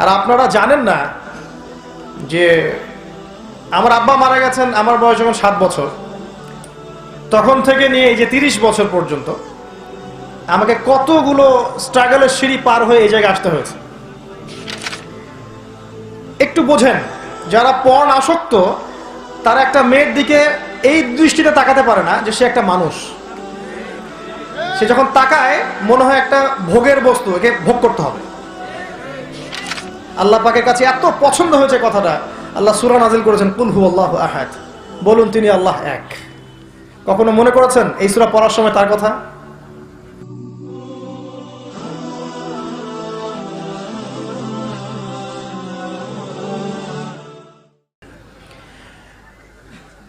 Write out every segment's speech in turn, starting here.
আর আপনারা জানেন না যে আমার আব্বা মারা গেছেন আমার বয়স যখন 7 বছর, তখন থেকে নিয়ে এই যে 30 বছর পর্যন্ত আমাকে কতগুলো স্ট্রাগলের সিঁড়ি পার হয়ে এই জায়গায় আসতে হয়েছে। একটু বোঝেন, যারা পর্ন আসক্ত তারা একটা মেয়ের দিকে এই দৃষ্টিতে তাকাতে পারে না যে সে একটা মানুষ। সে যখন তাকায় মনে হয় একটা ভোগের বস্তু, একে ভোগ করতে হবে। আল্লাহ পাকের কাছে এত পছন্দ হয়েছে কথাটা, আল্লাহ সূরা নাজিল করেছেন কুল হুয়াল্লাহু আহাদ, বলুন তিনি আল্লাহ এক। কখনো মনে করেছেন এই সূরা পড়ার সময় তার কথা?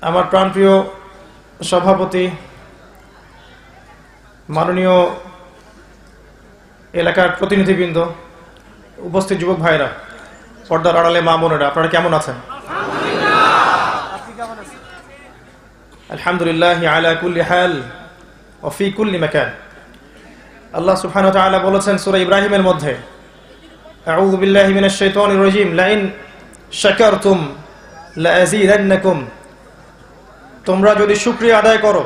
আমার প্রাণপ্রিয় সভাপতি, মাননীয় এলাকার প্রতিনিধিবৃন্দ, উপস্থিত যুবক ভাইরা, পর্দার আড়ালে মা বোনেরা, আপনারা কেমন আছেন? আলহামদুলিল্লাহ আলা কুল্লি হাল ওয়া ফি কুল্লি মাকান। আল্লাহ সুবহানাহু ওয়া তাআলা বলেছেন সূরা ইব্রাহিমের মধ্যে, আউযু বিল্লাহি মিনাশ শাইতানির রাজীম, লাইন শাকারতুম লাযীদান্নাকুম, তোমরা যদি শুকরিয়া আদায় করো,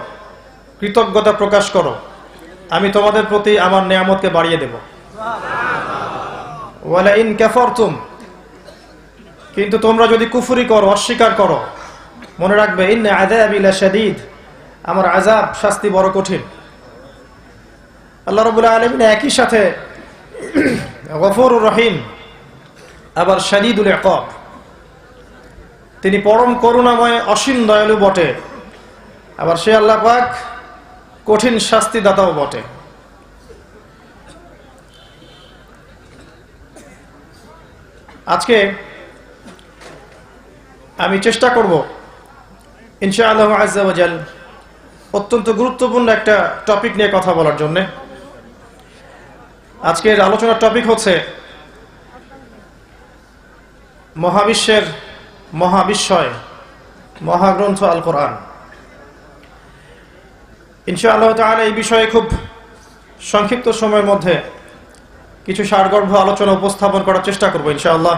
কৃতজ্ঞতা প্রকাশ করো, আমি তোমাদের প্রতি আমার নিয়ামতকে বাড়িয়ে দেব। ওয়ালা ইন কাফারতুম, কিন্তু তোমরা যদি কুফরি করো, অস্বীকার করো, মনে রাখবে ইন্না আযাবি লাশাদীদ, আমার আযাব, শাস্তি বড় কঠিন। আল্লাহ রাব্বুল আলামিন একই সাথে গফুরুর রহিম আবার শাদীদুল ইকাব, তিনি পরম করুণাময় অসীম দয়ালু বটে, আবার সে আল্লাহ পাক কঠিন শাস্তিদাতাও বটে। আজকে আমি চেষ্টা করব ইনশাআল্লাহ আজ্জা ওয়া জাল অত্যন্ত গুরুত্বপূর্ণ একটা টপিক নিয়ে কথা বলার জন্য। আজকের আলোচনার টপিক হচ্ছে মহাবিশ্বের মহাবিস্ময় মহাগ্রন্থ আল কোরআন। ইনশাআল্লাহ তাআলা এই বিষয়ে খুব সংক্ষিপ্ত সময়ের মধ্যে কিছু সারগর্ভ আলোচনা উপস্থাপন করার চেষ্টা করব ইনশাআল্লাহ।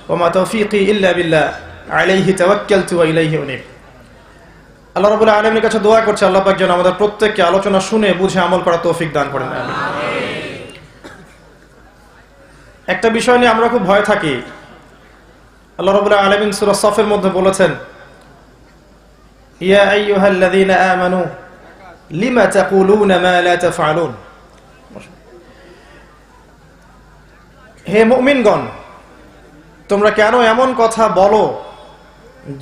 ওয়া মা তাওফীকি ইল্লা বিল্লাহ, আলাইহি তাওয়াক্কালতু ওয়া ইলাইহি উনীব। আল্লাহ রাব্বুল আলামিনের কাছে দোয়া করছি আল্লাহ পাক যেন আমাদের প্রত্যেককে আলোচনা শুনে বুঝে আমল করার তৌফিক দান করেন, আমিন। একটা বিষয় নিয়ে আমরা খুব ভয় থাকি। আল্লাহ রাব্বুল আলামিন সূরা সফের মধ্যে বলেছেন, ইয়া আইয়ুহাল্লাযীনা আমানু লিমা তাকুলুনা মা লা তাফআলুন, হে মুমিনগণ, তোমরা কেন এমন কথা বলো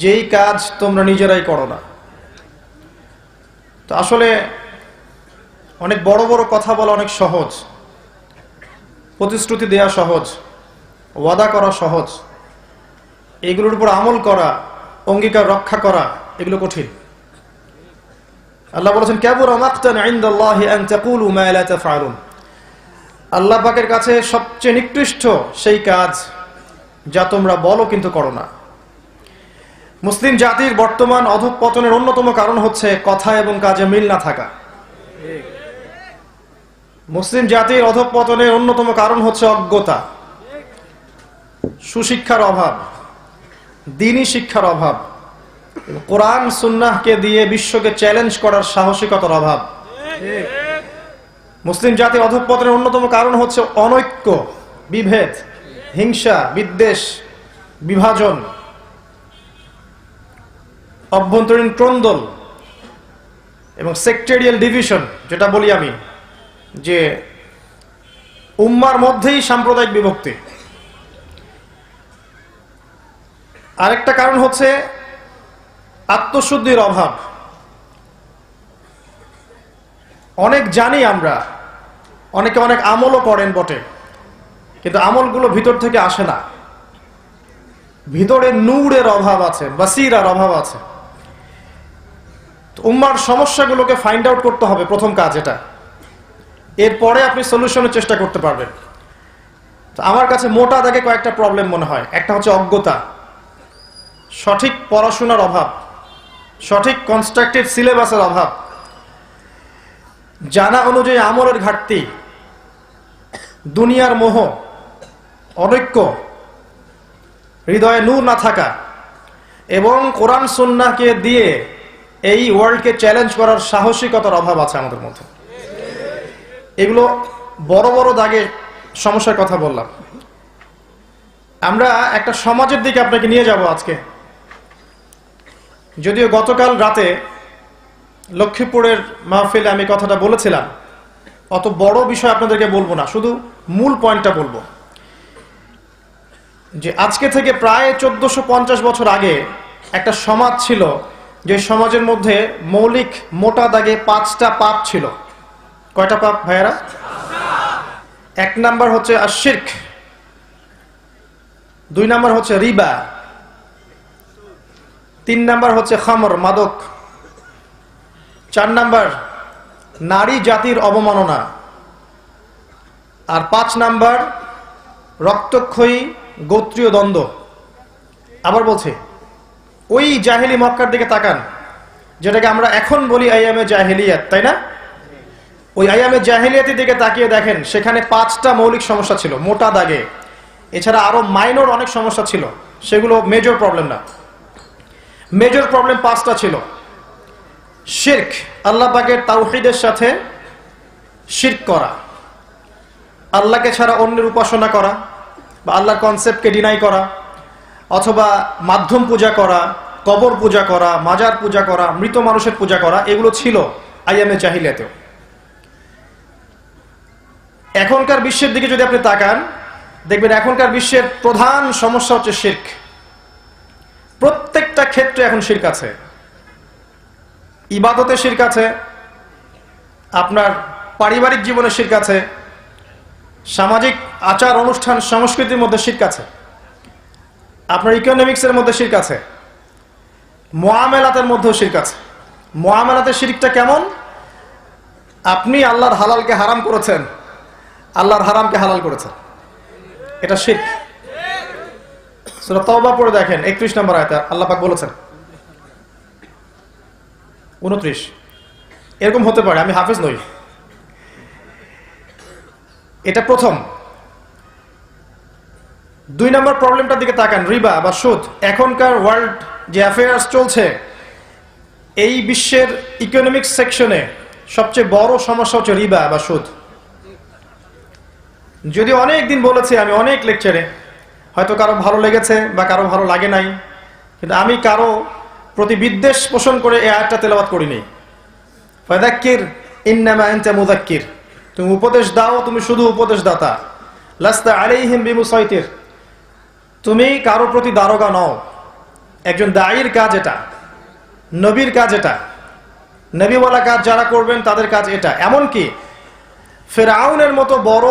যেই কাজ তোমরা নিজেরাই করো না। তো আসলে অনেক বড় বড় কথা বলা অনেক সহজ, প্রতিশ্রুতি দেওয়া সহজ, ওয়াদা করা সহজ, এগুলোর উপর আমল করা, অঙ্গীকার রক্ষা করা এগুলো কঠিন। আল্লাহ বলেছেন কাবুরা মাকতান ইনদাল্লাহি আন তাকুলু মা লা তাফআলুন, আল্লাহ পাকের কাছে সবচেয়ে নিকৃষ্ট সেই কাজ যা তোমরা বলো কিন্তু করো না। মুসলিম জাতির বর্তমান অধঃপতনের অন্যতম কারণ হচ্ছে কথা এবং কাজে মিল না থাকা। মুসলিম জাতির অধঃপতনের অন্যতম কারণ হচ্ছে অজ্ঞতা, সুশিক্ষার অভাব, দ্বীনি শিক্ষার অভাব, কোরআন সুন্নাহকে দিয়ে বিশ্বকে চ্যালেঞ্জ করার সাহসিকতার অভাব। মুসলিম জাতির অধঃপতনের অন্যতম কারণ হচ্ছে অনৈক্য, বিভেদ, হিংসা, বিদ্বেষ, বিভাজন, অভ্যন্তরীণ ক্রন্দল এবং সেক্টেরিয়াল ডিভিশন, যেটা বলি আমি যে উম্মার মধ্যেই সাম্প্রদায়িক বিভক্তি। আরেকটা কারণ হচ্ছে আত্মশুদ্ধির অভাব। অনেক জানি আমরা, অনেকে অনেক আমলও করেন বটে, কিন্তু আমলগুলো ভিতর থেকে আসে না। ভিতরে নূরের অভাব আছে, বাসিরার অভাব আছে। তো উম্মার সমস্যাগুলোকে ফাইন্ড আউট করতে হবে, প্রথম কাজ এটা। এরপরে আপনি সলিউশনের চেষ্টা করতে পারবেন। তো আমার কাছে মোটা দাগে কয়েকটা প্রবলেম মনে হয়। একটা হচ্ছে অজ্ঞতা, সঠিক পড়াশোনার অভাব, সঠিক কনস্ট্রাকটিভ সিলেবাসের অভাব, জানা অনুযায়ী আমলের ঘাটতি, দুনিয়ার মোহ, অনৈক্য, হৃদয়ে নূর না থাকা এবং কোরআন সুন্নাহকে দিয়ে এই ওয়ার্ল্ডকে চ্যালেঞ্জ করার সাহসিকতার অভাব আছে আমাদের মধ্যে। এগুলো বড় বড় দাগে সমস্যার কথা বললাম। আমরা একটা সমাজের দিকে আপনাকে নিয়ে যাব আজকে। যদিও গতকাল রাতে লক্ষ্মীপুরের মাহফিলে আমি কথাটা বলেছিলাম, অত বড় বিষয় আপনাদেরকে বলবো না, শুধু মূল পয়েন্টটা বলবো যে আজকে থেকে প্রায় 1450 বছর আগে একটা সমাজ ছিল, যে সমাজের মধ্যে মৌলিক মোটা দাগে 5টা পাপ ছিল। কয়টা পাপ ভাইয়েরা? 1 নাম্বার হচ্ছে আশিরক, 2 নাম্বার হচ্ছে রিবা, 3 নাম্বার হচ্ছে খামর মাদক, 4 নাম্বার নারী জাতির অবমাননা, আর 5 নাম্বার রক্তক্ষয়ী গোত্রীয় দ্বন্দ্ব। আবার বলছে, ওই জাহেলি মক্কার দিকে তাকান, যেটাকে আমরা এখন বলি আইয়ামে জাহেলিয়াত, তাই না? ওই আইয়ামে জাহেলিয়াতের দিকে তাকিয়ে দেখেন, সেখানে 5টা মৌলিক সমস্যা ছিল মোটা দাগে। এছাড়া আরো মাইনর অনেক সমস্যা ছিল, সেগুলো মেজর প্রবলেম না। মেজর প্রবলেম 5টা ছিল। শিরক, আল্লাহ পাকের তাওহীদের সাথে শিরক করা, আল্লাহকে ছাড়া অন্যের উপাসনা করা বা আল্লাহর কনসেপ্টকে ডিনাই করা, অথবা মাধ্যম পূজা করা, কবর পূজা করা, মাজার পূজা করা, মৃত মানুষের পূজা করা, এগুলো ছিল আইয়ামে জাহিলিয়াতেও। এখনকার বিশ্বের দিকে যদি আপনি তাকান, দেখবেন এখনকার বিশ্বের প্রধান সমস্যা হচ্ছে শিরক। প্রত্যেকটা ক্ষেত্রে এখন শিরক আছে। ইবাদতে শিরক আছে, আপনার পারিবারিক জীবনে শিরক আছে, সামাজিক আচার অনুষ্ঠান সংস্কৃতির মধ্যে শিরক আছে, আপনার ইকোনমিক্সের মধ্যে শিরক আছে, মুআমালাতের মধ্যেও শিরক আছে। মুআমালাতের শিরকটা কেমন? আপনি আল্লাহর হালালকে হারাম করেছেন, আল্লাহর হারামকে হালাল করেছেন, এটা শিরক। সূরা তাওবা পড়ে দেখেন 31 নম্বর আয়াতে আল্লাহ পাক বলেছেন, 29, এরকম হতে পারে, আমি হাফেজ নই। এটা প্রথম। 2 নম্বর প্রবলেমটার দিকে তাকান, রিবা বা সুদ। এখনকার ওয়ার্ল্ড যে অ্যাফেয়ার্স চলছে, এই বিশ্বের ইকোনমিক সেকশনে সবচেয়ে বড় সমস্যা হচ্ছে রিবা বা সুদ। যদি অনেক দিন বলেছি আমি অনেক লেকচারে, হয়তো কারো ভালো লেগেছে বা কারো ভালো লাগে নাই, কিন্তু আমি কারো প্রতি বিদ্বেষ পোষণ করে এই আয়াতটা তেলাওয়াত করিনি। ফাযাক্কির ইন্নামা আনতা মুযাক্কির, তুমি উপদেশ দাও, তুমি শুধু উপদেশদাতা। লাস্তা আলাইহিম বিমুসাইতির, তুমি কারো প্রতি দারোগা নও। একজন দায়ীর কাজ এটা, নবীর কাজ এটা, নবীওয়ালা কাজ যারা করবেন তাদের কাজ এটা। এমনকি ফিরআউনের মতো বড়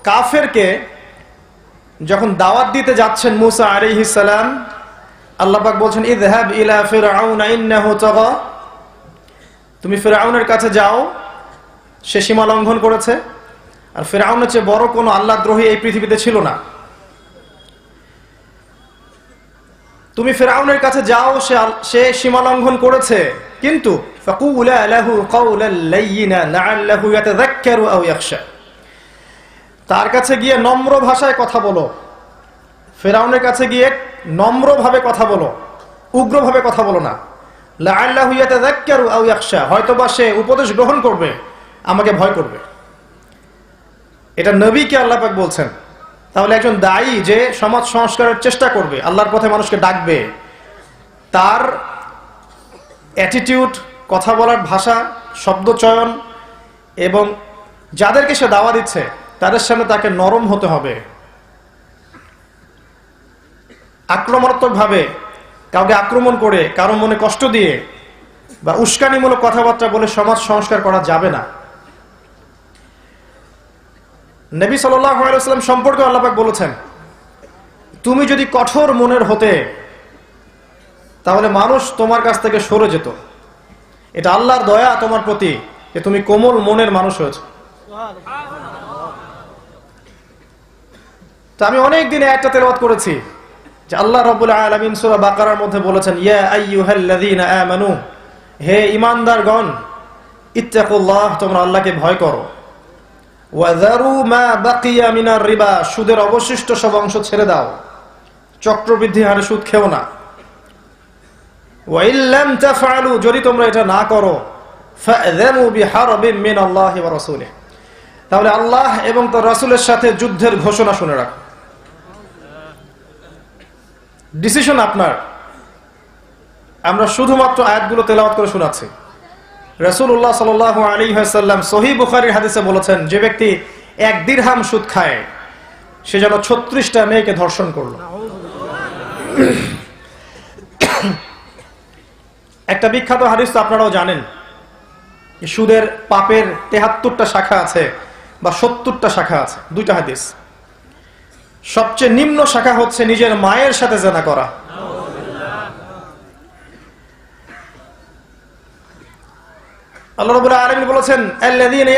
কাফেরকে যখন দাওয়াত দিতে যাচ্ছেন মুসা আলাইহিস সালাম, আল্লাহ পাক বলছেন, ইযহাব ইলা ফিরআউনা ইন্নাহু তাগা, তুমি ফিরআউনের কাছে যাও, সে সীমা লঙ্ঘন করেছে। আর ফিরআউনের চেয়ে বড় কোনো আল্লাহদ্রোহী এই পৃথিবীতে ছিল না। তুমি ফিরআউনের কাছে যাও, সে সীমা লঙ্ঘন করেছে, কিন্তু ফাকুলা লাহু কাওলাল লাইয়িনা লাআল্লাহু ইয়াতাযাক্কারু আও ইয়াখশা, তার কাছে গিয়ে নম্র ভাষায় কথা বলো। ফিরআউনের কাছে গিয়ে নম্রভাবে কথা বলো, উগ্রভাবে কথা বলো না। লাআল্লাহু ইয়াতাযাক্কারু আও ইয়াখশা, হয়তোবা সে উপদেশ গ্রহণ করবে, আমাকে ভয় করবে। এটা নবীকে আল্লাহ পাক বলছেন। তাহলে একজন দায়ী যে সমাজ সংস্কারের চেষ্টা করবে, আল্লাহর পথে মানুষকে ডাকবে, তার অ্যাটিটিউড, কথা বলার ভাষা, শব্দ চয়ন এবং যাদেরকে সে দাওয়া দিচ্ছে তাদের সামনে তাকে নরম হতে হবে। আক্রমণাত্মকভাবে কাউকে আক্রমণ করে, কারো মনে কষ্ট দিয়ে বা উস্কানিমূলক কথাবার্তা বলে সমাজ সংস্কার করা যাবে না। নবী সাল্লাল্লাহু আলাইহি ওয়াসাল্লাম সম্পর্কে আল্লাহ পাক বলেছেন, তুমি যদি কঠোর মনের হতে তাহলে মানুষ তোমার কাছ থেকে সরে যেত। এটা আল্লাহর দয়া তোমার প্রতি যে তুমি কোমল মনের মানুষ হয়েছ। তো আমি অনেক দিন একটা তেলাওয়াত করেছি যে আল্লাহ রাব্বুল আলামিন সূরা বাকারার মধ্যে বলেছেন, ইয়া আইয়ুহাল্লাযীনা আমানু, হে ঈমানদারগণ, ইত্তাকুল্লাহ, তোমরা আল্লাহকে ভয় করো। ওয়াযারু মা বাকিয়া মিনার রিবা, সুদের অবশিষ্ট সব অংশ ছেড়ে দাও, চক্রবৃদ্ধি হারে সুদ খেও না। ওয়া ইল্লাম তাফআলু, যদি তোমরা এটা না করো, ফাযামু বিহারবিন মিনাল্লাহি ওয়া রাসূলিহি, তাহলে আল্লাহ এবং তার রাসূলের সাথে যুদ্ধের ঘোষণা শুনে রাখো। ডিসিশন আপনার। আমরা শুধুমাত্র আয়াতগুলো তেলাওয়াত করে শোনাচ্ছি। রাসূলুল্লাহ সাল্লাল্লাহু আলাইহি ওয়াসাল্লাম সহিহ বুখারীর হাদিসে বলেছেন, যে ব্যক্তি 1 দিরহাম সুদ খায় সে যেন 36টা মেয়েকে ধর্ষণ করলো। একটা বিখ্যাত হাদিস তো আপনারাও জানেন, সুদের পাপের 73টা শাখা আছে বা 70টা শাখা আছে। 2টা হাদিস। সবচেয়ে নিম্ন শাখা হচ্ছে নিজের মায়ের সাথে জিনা করা। আল্লাহ রাব্বুল আলামিন বলেছেন, আল্লাযীনা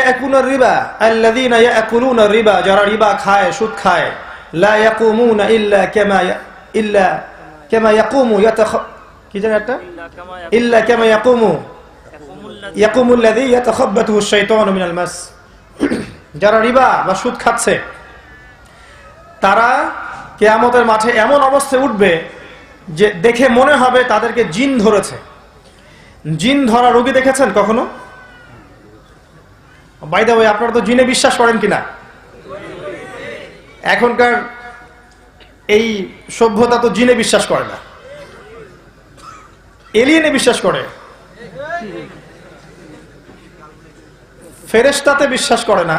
ইয়াকুলুনা রিবা, যারা রিবা খায়, সুদ খায়, লা ইয়াকুমুনা ইল্লা কামা ইয়াকুমু ইয়াকুমুল্লাযী ইয়াতাখাব্বাতুহু আশ-শাইতানু মিনাল মাস। যারা রিবা বা সুদ খাচ্ছে তারা কিয়ামতের মাঠে এমন অবস্থায় উঠবে যে দেখে মনে হবে তাদেরকে জিন ধরেছে। জিন ধরা রোগী দেখেছেন কখনো? বাই দ্য ওয়ে, আপনারা তো জিনে বিশ্বাস করেন কিনা? এখনকার এই সভ্যতা তো জিনে বিশ্বাস করে না, এলিয়েনে বিশ্বাস করে। ফেরেশতাতে বিশ্বাস করে না,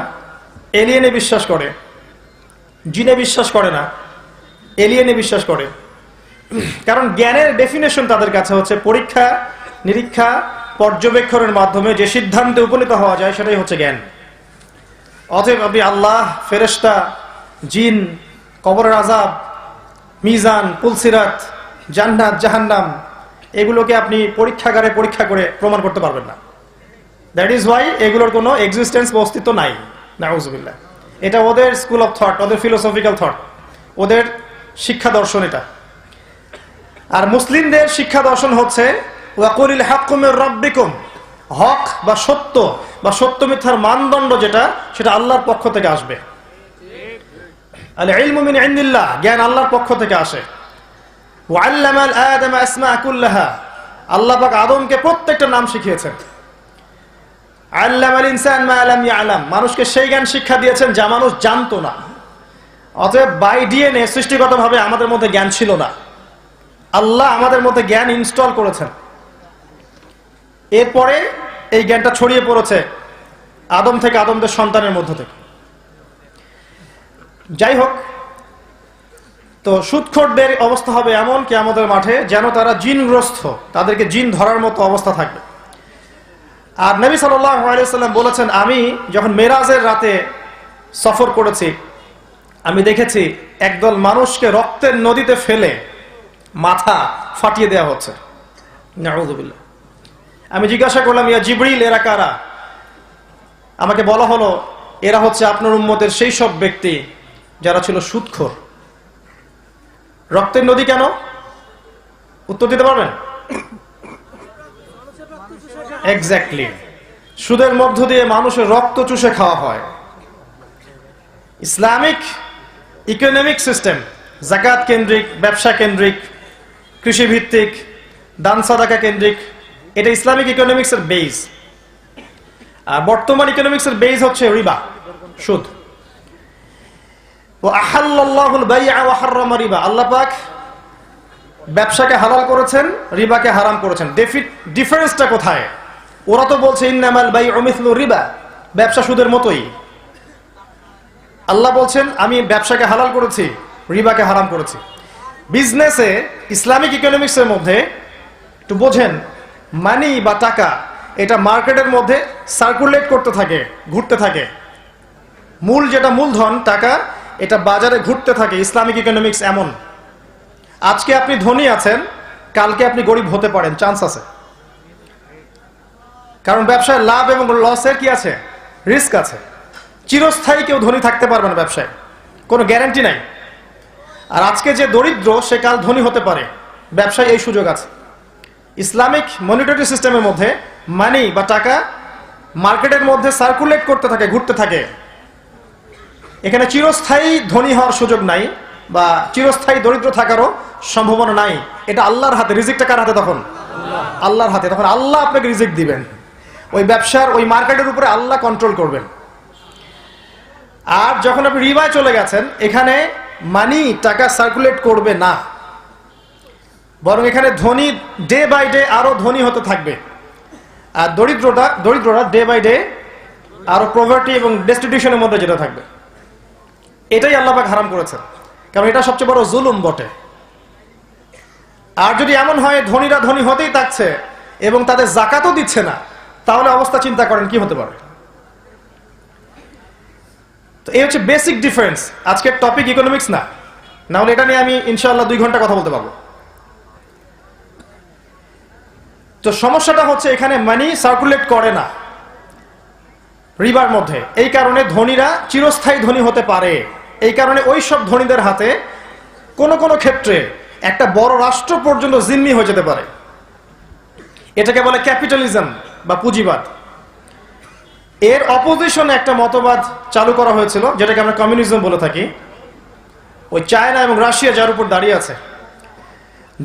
এলিয়েনে বিশ্বাস করে। জিনে বিশ্বাস করে না, এলিয়েনে বিশ্বাস করে। কারণ জ্ঞানের ডেফিনেশন তাদের কাছে হচ্ছে পরীক্ষা নিরীক্ষা পর্যবেক্ষণের মাধ্যমে যে সিদ্ধান্তে উপনীত হওয়া যায় সেটাই হচ্ছে জ্ঞান। অতএব আপনি আল্লাহ, ফেরেশতা, জিন, কবরের আযাব, মিজান, পুলসিরাত, জান্নাত, জাহান্নাম এগুলোকে আপনি পরীক্ষাগারে পরীক্ষা করে প্রমাণ করতে পারবেন না। দ্যাট ইজ ওয়াই এগুলোর কোনো এক্সিস্টেন্স বা অস্তিত্ব নাই। নাউযুবিল্লাহ। এটা ওদের স্কুল অফ থট, ওদের ফিলোসফিক্যাল থট, ওদের শিক্ষা দর্শন এটা। আর মুসলিমদের শিক্ষা দর্শন হচ্ছে ওয়াকুলিল হাক্কু মির রাব্বিকুম, হক বা সত্য মিথ্যার মানদণ্ড যেটা, সেটা আল্লাহর পক্ষ থেকে আসবে। আল ইলমু মিন ইনদিল্লাহ, জ্ঞান আল্লাহর পক্ষ থেকে আসে। ওয়া আল্লামাল আদামা আসমা কুল্লাহা, আল্লাহ পাক আদমকে প্রত্যেকটা নাম শিখিয়েছেন। আল্লামাল ইনসান মা লাম ইয়ালাম, মানুষকে সেই জ্ঞান শিক্ষা দিয়েছেন যা মানুষ জানতো না। অতএব বাই ডিএনএ সৃষ্টিগতভাবে আমাদের মধ্যে জ্ঞান ছিল না, আল্লাহ আমাদের মধ্যে জ্ঞান ইনস্টল করেছেন। এরপরে এই জ্ঞানটা ছড়িয়ে পড়েছে আদম থেকে, আদমদের সন্তানের মধ্য থেকে। যাই হোক, তো সুদখোরদের অবস্থা হবে এমন কিয়ামতের মাঠে যেন তারা জিনগ্রস্ত, তাদেরকে জিন ধরার মতো অবস্থা থাকবে। আর নবী সাল্লাল্লাহু আলাইহি ওয়াসাল্লাম বলেছেন, আমি যখন মেরাজের রাতে সফর করেছি, আমি দেখেছি একদল মানুষকে রক্তের নদীতে ফেলে মাথা ফাটিয়ে দেওয়া হচ্ছে। নাউযুবিল্লাহ। আমি জিজ্ঞাসা করলাম, ইয়া জিবরিল, এরা কারা? আমাকে বলা হলো, এরা হচ্ছে আপনার উম্মতের সেই সব ব্যক্তি যারা ছিল সুদখোর। রক্তের নদী কেন? উত্তর দিতে পারবেন? এক্স্যাক্টলি, সুদের মধ্য দিয়ে মানুষের রক্ত চুষে খাওয়া হয়। ইসলামিক ইকোনমিক সিস্টেম যাকাত কেন্দ্রিক, ব্যবসা কেন্দ্রিক, কৃষিভিত্তিক, দান সাদাকা কেন্দ্রিক, এটা ইসলামিক ইকোনমিক্সের বেস। আর বর্তমান ইকোনমিক্সের বেস হচ্ছে রিবা, সুদ। ওয়া আহাল্লাল্লাহুল বাই'a ওয়া হাররামা রিবা, আল্লাহ পাক ব্যবসাকে হালাল করেছেন, রিবাকে হারাম করেছেন। ডিফারেন্সটা কোথায়? ওরা তো বলছে ইন্নামাল বাই'উ মিসলু রিবা, ব্যবসা সুদের মতোই। আল্লাহ বলছেন আমি ব্যবসাকে হালাল করেছি, রিবাকে হারাম করেছি। বিজনেসে ইসলামিক ইকোনমিক্সের মধ্যে একটু বোঝেন, মানি বা টাকা এটা মার্কেটের মধ্যে সার্কুলেট করতে থাকে, ঘুরতে থাকে। মূল যেটা মূলধন টাকা, এটা বাজারে ঘুরতে থাকে। ইসলামিক ইকোনমিক্স এমন। আজকে আপনি ধনী আছেন, কালকে আপনি গরিব হতে পারেন, চান্স আছে। কারণ ব্যবসায় লাভ এবং লসের কি আছে? রিস্ক আছে। চিরস্থায়ী কেউ ধনী থাকতে পারবে না ব্যবসায়, কোনো গ্যারান্টি নাই। আর আজকে যে দরিদ্র সে কাল ধনী হতে পারে, ব্যবসায় এই সুযোগ আছে। ইসলামিক মনিটারি সিস্টেমের মধ্যে মানি বা টাকা মার্কেটের মধ্যে সার্কুলেট করতে থাকে, ঘুরতে থাকে। এখানে চিরস্থায়ী ধনী হওয়ার সুযোগ নাই, বা চিরস্থায়ী দরিদ্র থাকারও সম্ভাবনা নাই। এটা আল্লাহর হাতে। রিজিকটা কার হাতে তখন? আল্লাহর হাতে। তখন আল্লাহ আপনাকে রিজিক দিবেন। ওই ব্যবসার ওই মার্কেটের উপরে আল্লাহ কন্ট্রোল করবেন। আর যখন আপনি রিবায় চলে গেছেন, এখানে মানি টাকা সার্কুলেট করবে না, বরং এখানে ধনী ডে বাই ডে আরো ধনী হতে থাকবে, আর দরিদ্ররা ডে বাই ডে আরো পভার্টি এবং ডেস্টিটিউশনের মধ্যে যেতে থাকবে। এটাই আল্লাহ পাক হারাম করেছেন, কারণ এটা সবচেয়ে বড় জুলুম বটে। আর যদি এমন হয় ধনীরা ধনী হতেই থাকছে এবং তাদের যাকাতও দিচ্ছে না, তাহলে অবস্থা চিন্তা করেন কি হতে পারে। তো এই হচ্ছে বেসিক ডিফারেন্স। আজকের টপিক ইকোনমিক্স না, না হলে এটা নিয়ে আমি ইনশাআল্লাহ 2 ঘন্টা কথা বলতে পারবো। তো সমস্যাটা হচ্ছে এখানে মানি সার্কুলেট করে না রিবার মধ্যে। এই কারণে ধনীরা চিরস্থায়ী ধনী হতে পারে। এই কারণে ওই সব ধনীদের হাতে কোন কোন ক্ষেত্রে একটা বড় রাষ্ট্র পর্যন্ত জিম্মি হয়ে যেতে পারে। এটাকে বলে ক্যাপিটালিজম বা পুঁজিবাদ। এর অপোজিশনে একটা মতবাদ চালু করা হয়েছিল, যেটাকে আমরা কমিউনিজম বলে থাকি। ওই চায়না এবং রাশিয়া যার উপর দাঁড়িয়ে আছে,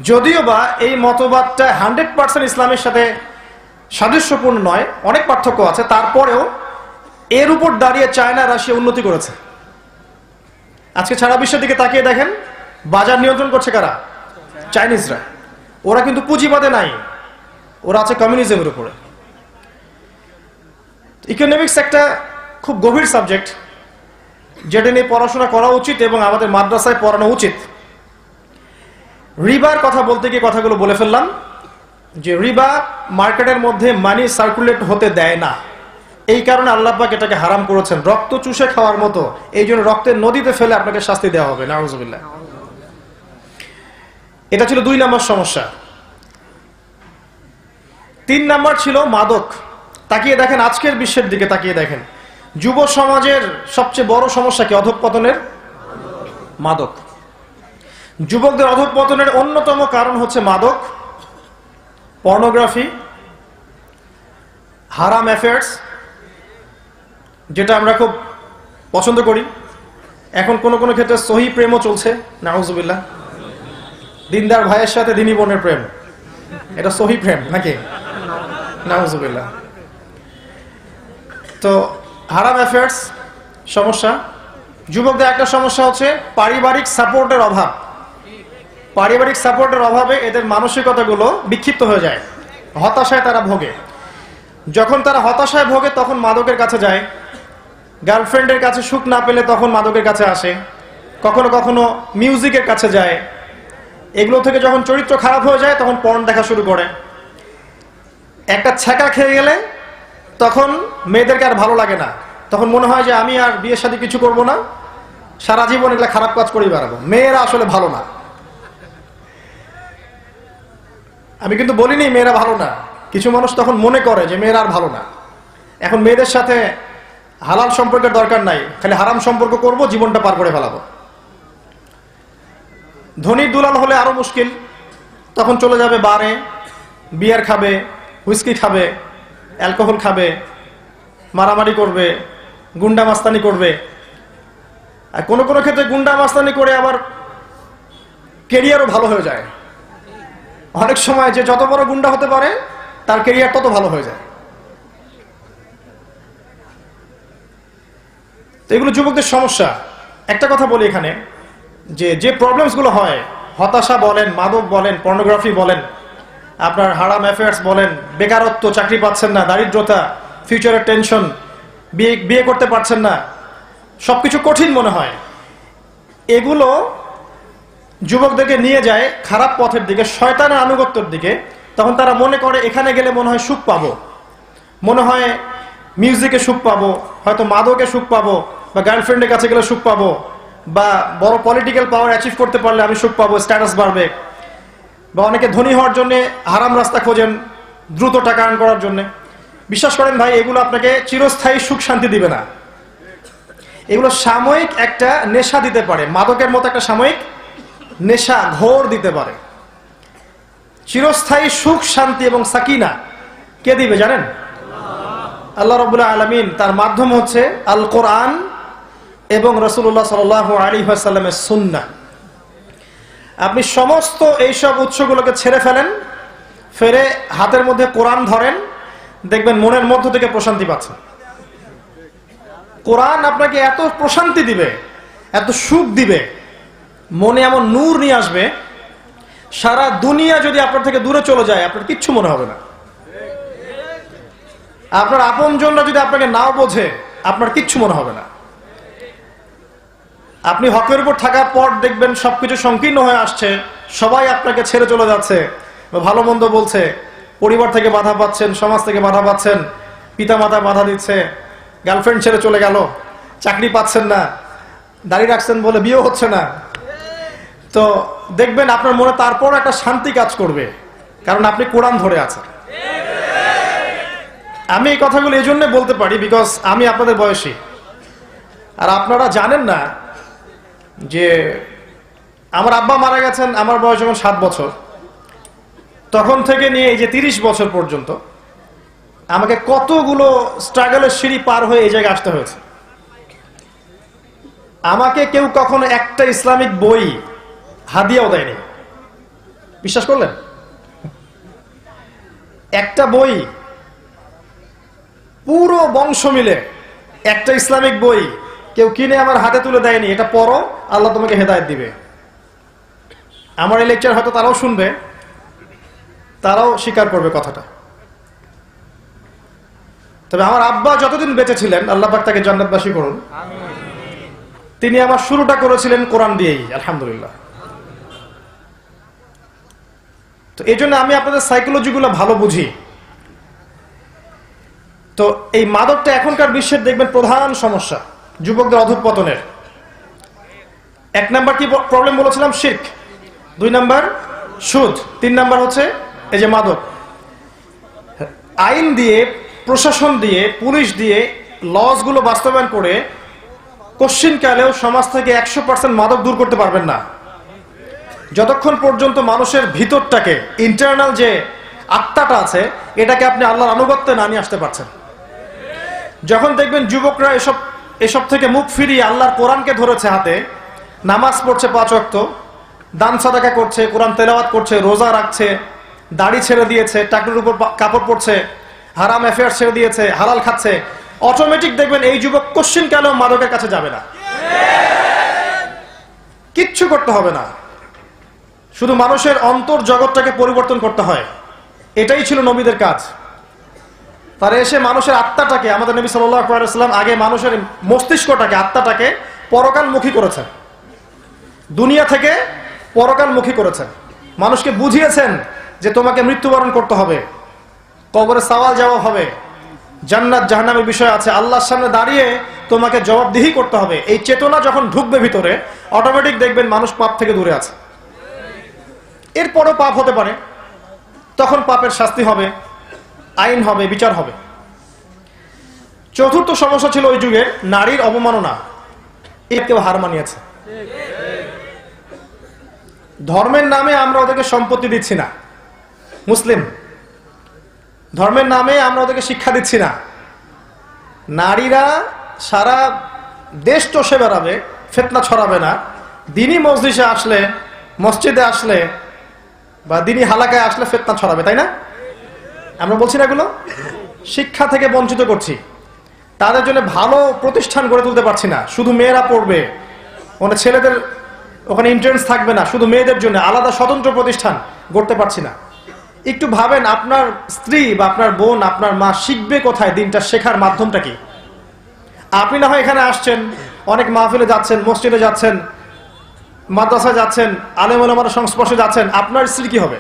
যদিও বা এই মতবাদটা 100% ইসলামের সাথে সাদৃশ্যপূর্ণ নয়, অনেক পার্থক্য আছে, তারপরেও এর উপর দাঁড়িয়ে চায়না রাশিয়া উন্নতি করেছে। আজকে সারা বিশ্বের দিকে তাকিয়ে দেখেন, বাজার নিয়ন্ত্রণ করছে কারা? চাইনিজরা। ওরা কিন্তু পুঁজিবাদে নাই, ওরা আছে কমিউনিজমের উপরে। ইকোনমিক্স একটা খুব গভীর সাবজেক্ট, যেটা নিয়ে পড়াশোনা করা উচিত এবং আমাদের মাদ্রাসায় পড়ানো উচিত। রিবার কথা বলতে গিয়ে কথাগুলো বলে ফেললাম, যে রিবা মার্কেটের মধ্যে মানি সার্কুলেট হতে দেয় না। এই কারণে আল্লাহ পাক এটাকে হারাম করেছেন, রক্ত চুষে খাওয়ার মতো। এই জন্য রক্তের নদীতে ফেলে আপনাকে শাস্তি দেওয়া হবে, নাউযুবিল্লাহ। এটা ছিল 2 নম্বর সমস্যা। 3 নম্বর ছিল মাদক। তাকিয়ে দেখেন আজকের বিশ্বের দিকে, তাকিয়ে দেখেন যুব সমাজের সবচেয়ে বড় সমস্যা কি? অধঃপতনের মাদক। যুবকদের অধঃপতনের অন্যতম কারণ হচ্ছে মাদক, পর্নোগ্রাফি, হারাম অ্যাফেয়ার্স, যেটা আমরা খুব পছন্দ করি। এখন কোন কোন ক্ষেত্রে সহি প্রেমও চলছে, নাউযুবিল্লাহ। দিনদার ভাইয়ের সাথে দিনী বোনের প্রেম, এটা সহি প্রেম নাকি? নাউযুবিল্লাহ। তো হারাম অ্যাফেয়ার্স সমস্যা। যুবকদের একটা সমস্যা হচ্ছে পারিবারিক সাপোর্টের অভাব। পারিবারিক সাপোর্টের অভাবে এদের মানসিকতাগুলো বিক্ষিপ্ত হয়ে যায়, হতাশায় তারা ভোগে। যখন তারা হতাশায় ভোগে তখন মাদকের কাছে যায়। গার্লফ্রেন্ডের কাছে সুখ না পেলে তখন মাদকের কাছে আসে, কখনো কখনো মিউজিকের কাছে যায়। এগুলো থেকে যখন চরিত্র খারাপ হয়ে যায় তখন পর্ন দেখা শুরু করে। একটা ছ্যাঁকা খেয়ে গেলে তখন মেয়েদেরকে আর ভালো লাগে না, তখন মনে হয় যে আমি আর বিয়ের সাথে কিছু করব না, সারা জীবন এগুলো খারাপ কাজ করেই বেড়াবো। মেয়েরা আসলে ভালো না, আমি কিন্তু বলিনি মেয়েরা ভালো না। কিছু মানুষ তখন মনে করে যে মেয়েরা আর ভালো না, এখন মেয়েদের সাথে হালাল সম্পর্কের দরকার নাই, খালি হারাম সম্পর্ক করব, জীবনটা পার করে ফেলাবো। ধনীর দুলাল হলে আরো মুশকিল, তখন চলে যাবে বারে, বিয়ার খাবে, হুইস্কি খাবে, অ্যালকোহল খাবে, মারামারি করবে, গুন্ডা মাস্তানি করবে। আর কোনো কোনো ক্ষেত্রে গুন্ডা মাস্তানি করে আবার কেরিয়ারও ভালো হয়ে যায়। অনেক সময় যে যত বড় গুন্ডা হতে পারে তার কেরিয়ার তত ভালো হয়ে যায়। তো এগুলো যুবকদের সমস্যা। একটা কথা বলি এখানে, যে প্রবলেমসগুলো হয়, হতাশা বলেন, মাদক বলেন, পর্নোগ্রাফি বলেন, আপনার হারাম অ্যাফেয়ার্স বলেন, বেকারত্ব, চাকরি পাচ্ছেন না, দারিদ্রতা, ফিউচারের টেনশন, বিয়ে করতে পারছেন না, সবকিছু কঠিন মনে হয়। এগুলো যুবকদেরকে নিয়ে যায় খারাপ পথের দিকে, শয়তানের আনুগত্যের দিকে। তখন তারা মনে করে এখানে গেলে মনে হয় সুখ পাবো, মনে হয় মিউজিকে সুখ পাবো, হয়তো মাদকে সুখ পাবো, বা গার্লফ্রেন্ডের কাছে গেলে সুখ পাবো, বা বড় পলিটিক্যাল পাওয়ার অ্যাচিভ করতে পারলে আমি সুখ পাবো, স্ট্যাটাস বাড়বে। বা অনেকে ধনী হওয়ার জন্য হারাম রাস্তা খোঁজেন, দ্রুত টাকা আর্ন করার জন্য। বিশ্বাস করেন ভাই, এগুলো আপনাকে চিরস্থায়ী সুখ শান্তি দিবে না। এগুলো সাময়িক একটা নেশা দিতে পারে, মাদকের মতো একটা সাময়িক নেশা, ঘোর দিতে পারে। চিরস্থায়ী সুখ শান্তি এবং সাকিনা কে দিবে জানেন? আল্লাহ রাব্বুল আলামিন। তার মাধ্যম হচ্ছে আল কোরআন এবং রাসূলুল্লাহ সাল্লাল্লাহু আলাইহি ওয়াসাল্লামের সুন্নাহ। আপনি সমস্ত এইসব উৎসগুলোকে ছেড়ে ফেলেন, ফেরে হাতের মধ্যে কোরআন ধরেন, দেখবেন মনের মধ্য থেকে প্রশান্তি পাচ্ছেন। কোরআন আপনাকে এত প্রশান্তি দিবে, এত সুখ দিবে, মনে এমন নূর নিয়ে আসবে, সারা দুনিয়া যদি আপনার থেকে দূরে চলে যায় আপনার কিচ্ছু মনে হবে না। আপনার আপনজনরা যদি আপনাকে নাও বোঝে আপনার কিচ্ছু মনে হবে না। আপনি হকের উপর থাকার পর দেখবেন সবকিছু সংকীর্ণ হয়ে আসছে, সবাই আপনাকে ছেড়ে চলে যাচ্ছে, ভালো মন্দ বলছে, পরিবার থেকে বাধা পাচ্ছেন, সমাজ থেকে বাধা পাচ্ছেন, পিতামাতা বাধা দিচ্ছে, গার্লফ্রেন্ড ছেড়ে চলে গেল, চাকরি পাচ্ছেন না, দাড়ি রাখছেন বলে বিয়ে হচ্ছে না, তো দেখবেন আপনার মনে তারপর একটা শান্তি কাজ করবে, কারণ আপনি কোরআন ধরে আছেন। আমি এই কথাগুলো এই জন্য বলতে পারি বিকজ আমি আপনাদের বয়সী, আর আপনারা জানেন না যে আমার আব্বা মারা গেছেন আমার বয়স যখন 7 বছর, তখন থেকে নিয়ে এই যে 30 বছর পর্যন্ত আমাকে কতগুলো স্ট্রাগলের সিঁড়ি পার হয়ে এই জায়গায় আসতে হয়েছে। আমাকে কেউ কখনো একটা ইসলামিক বই হাদিয়াও দেয়নি, বিশ্বাস করলেন? একটা বই, পুরো বংশ মিলে একটা ইসলামিক বই কেউ কিনে আমার হাতে তুলে দেয়নি, এটা পড়ো আল্লাহ তোমাকে হেদায়েত দিবে। আমার এই লেকচার হয়তো তারাও শুনবে, তারাও স্বীকার করবে কথাটা। তবে আমার আব্বা যতদিন বেঁচে ছিলেন, আল্লাহ পাক তাকে জান্নাতবাসী করুন, তিনি আমার শুরুটা করেছিলেন কোরআন দিয়েই, আলহামদুলিল্লাহ। তো এই জন্য আমি আপনাদের সাইকোলজিগুলো ভালো বুঝি। তো এই মাদকটা এখনকার বিশ্বের দেখবেন প্রধান সমস্যা যুবকদের অধঃপতনের। 1 নাম্বার কি প্রবলেম বলেছিলাম? শিরক। 2 নাম্বার সুদ। 3 নাম্বার হচ্ছে এই যে মাদক। আইন দিয়ে, প্রশাসন দিয়ে, পুলিশ দিয়ে লসগুলো বাস্তবায়ন করে কশ্চিনকালেও সমাজ থেকে 100% মাদক দূর করতে পারবেন না, যতক্ষণ পর্যন্ত মানুষের ভিতরটাকে, ইন্টারনাল যে আত্মাটা আছে, এটাকে আপনি আল্লাহর আনুগত্যে না নিয়ে আসতে পারছেন। যখন দেখবেন যুবকরা এসব থেকে মুখ ফিরিয়ে আল্লাহর কোরআনকে ধরেছে হাতে, নামাজ পড়ছে 5 ওয়াক্ত, দান সাদাকা করছে, কোরআন তেলাওয়াত করছে, রোজা রাখছে, দাড়ি ছেড়ে দিয়েছে, টাকনুর উপর কাপড় পরছে, হারাম অ্যাফেয়ার ছেড়ে দিয়েছে, হালাল খাচ্ছে, অটোমেটিক দেখবেন এই যুবক কশ্চিনকালেও মাদকের কাছে যাবে না। কিচ্ছু করতে হবে না, শুধু মানুষের অন্তর জগৎটাকে পরিবর্তন করতে হয়। এটাই ছিল নবীদের কাজ। তারা এসে মানুষের আত্মাটাকে, আমাদের নবী সাল্লাল্লাহু আলাইহি ওয়াসাল্লাম আগে মানুষের মস্তিষ্কটাকে, আত্মাটাকে পরকালমুখী করেছেন, দুনিয়া থেকে পরকালমুখী করেছেন। মানুষকে বুঝিয়েছেন যে তোমাকে মৃত্যুবরণ করতে হবে, কবরে সওয়াল জবাব হবে, জান্নাত জাহান্নামের বিষয় আছে, আল্লাহর সামনে দাঁড়িয়ে তোমাকে জবাবদিহি করতে হবে। এই চেতনা যখন ঢুকবে ভিতরে, অটোমেটিক দেখবেন মানুষ পাপ থেকে দূরে আছে। এরপরও পাপ হতে পারে, তখন পাপের শাস্তি হবে, আইন হবে, বিচার হবে। চতুর্থ সমস্যা ছিল ওই যুগে নারীর অবমাননা। এর কেউ হার মানিয়েছে। ধর্মের নামে আমরা ওদেরকে সম্পত্তি দিচ্ছি না, মুসলিম ধর্মের নামে আমরা ওদেরকে শিক্ষা দিচ্ছি না। নারীরা সারা দেশ চষে বেড়াবে, ফিতনা ছড়াবে না। দিনই মসজিদে আসলে বা দিনই হালাকায় আসলে ফিতনা ছড়াবে, তাই না? আমরা বলছি না এগুলো? শিক্ষা থেকে বঞ্চিত করছি, তাদের জন্য ভালো প্রতিষ্ঠান গড়ে তুলতে পারছি না। শুধু মেয়েরা পড়বে, মানে ছেলেদের ওখানে এন্ট্রান্স থাকবে না, শুধু মেয়েদের জন্য আলাদা স্বতন্ত্র প্রতিষ্ঠান গড়তে পারছি না। একটু ভাবেন, আপনার স্ত্রী বা আপনার বোন, আপনার মা শিখবে কোথায়? দিনটা শেখার মাধ্যমটা কি? আপনি না হয় এখানে আসছেন, অনেক মাহফিলে যাচ্ছেন, মসজিদে যাচ্ছেন, মাদ্রাসায় যাচ্ছেন, আলেম ওলামার সংস্পর্শে যাচ্ছেন, আপনার স্ত্রী কি হবে?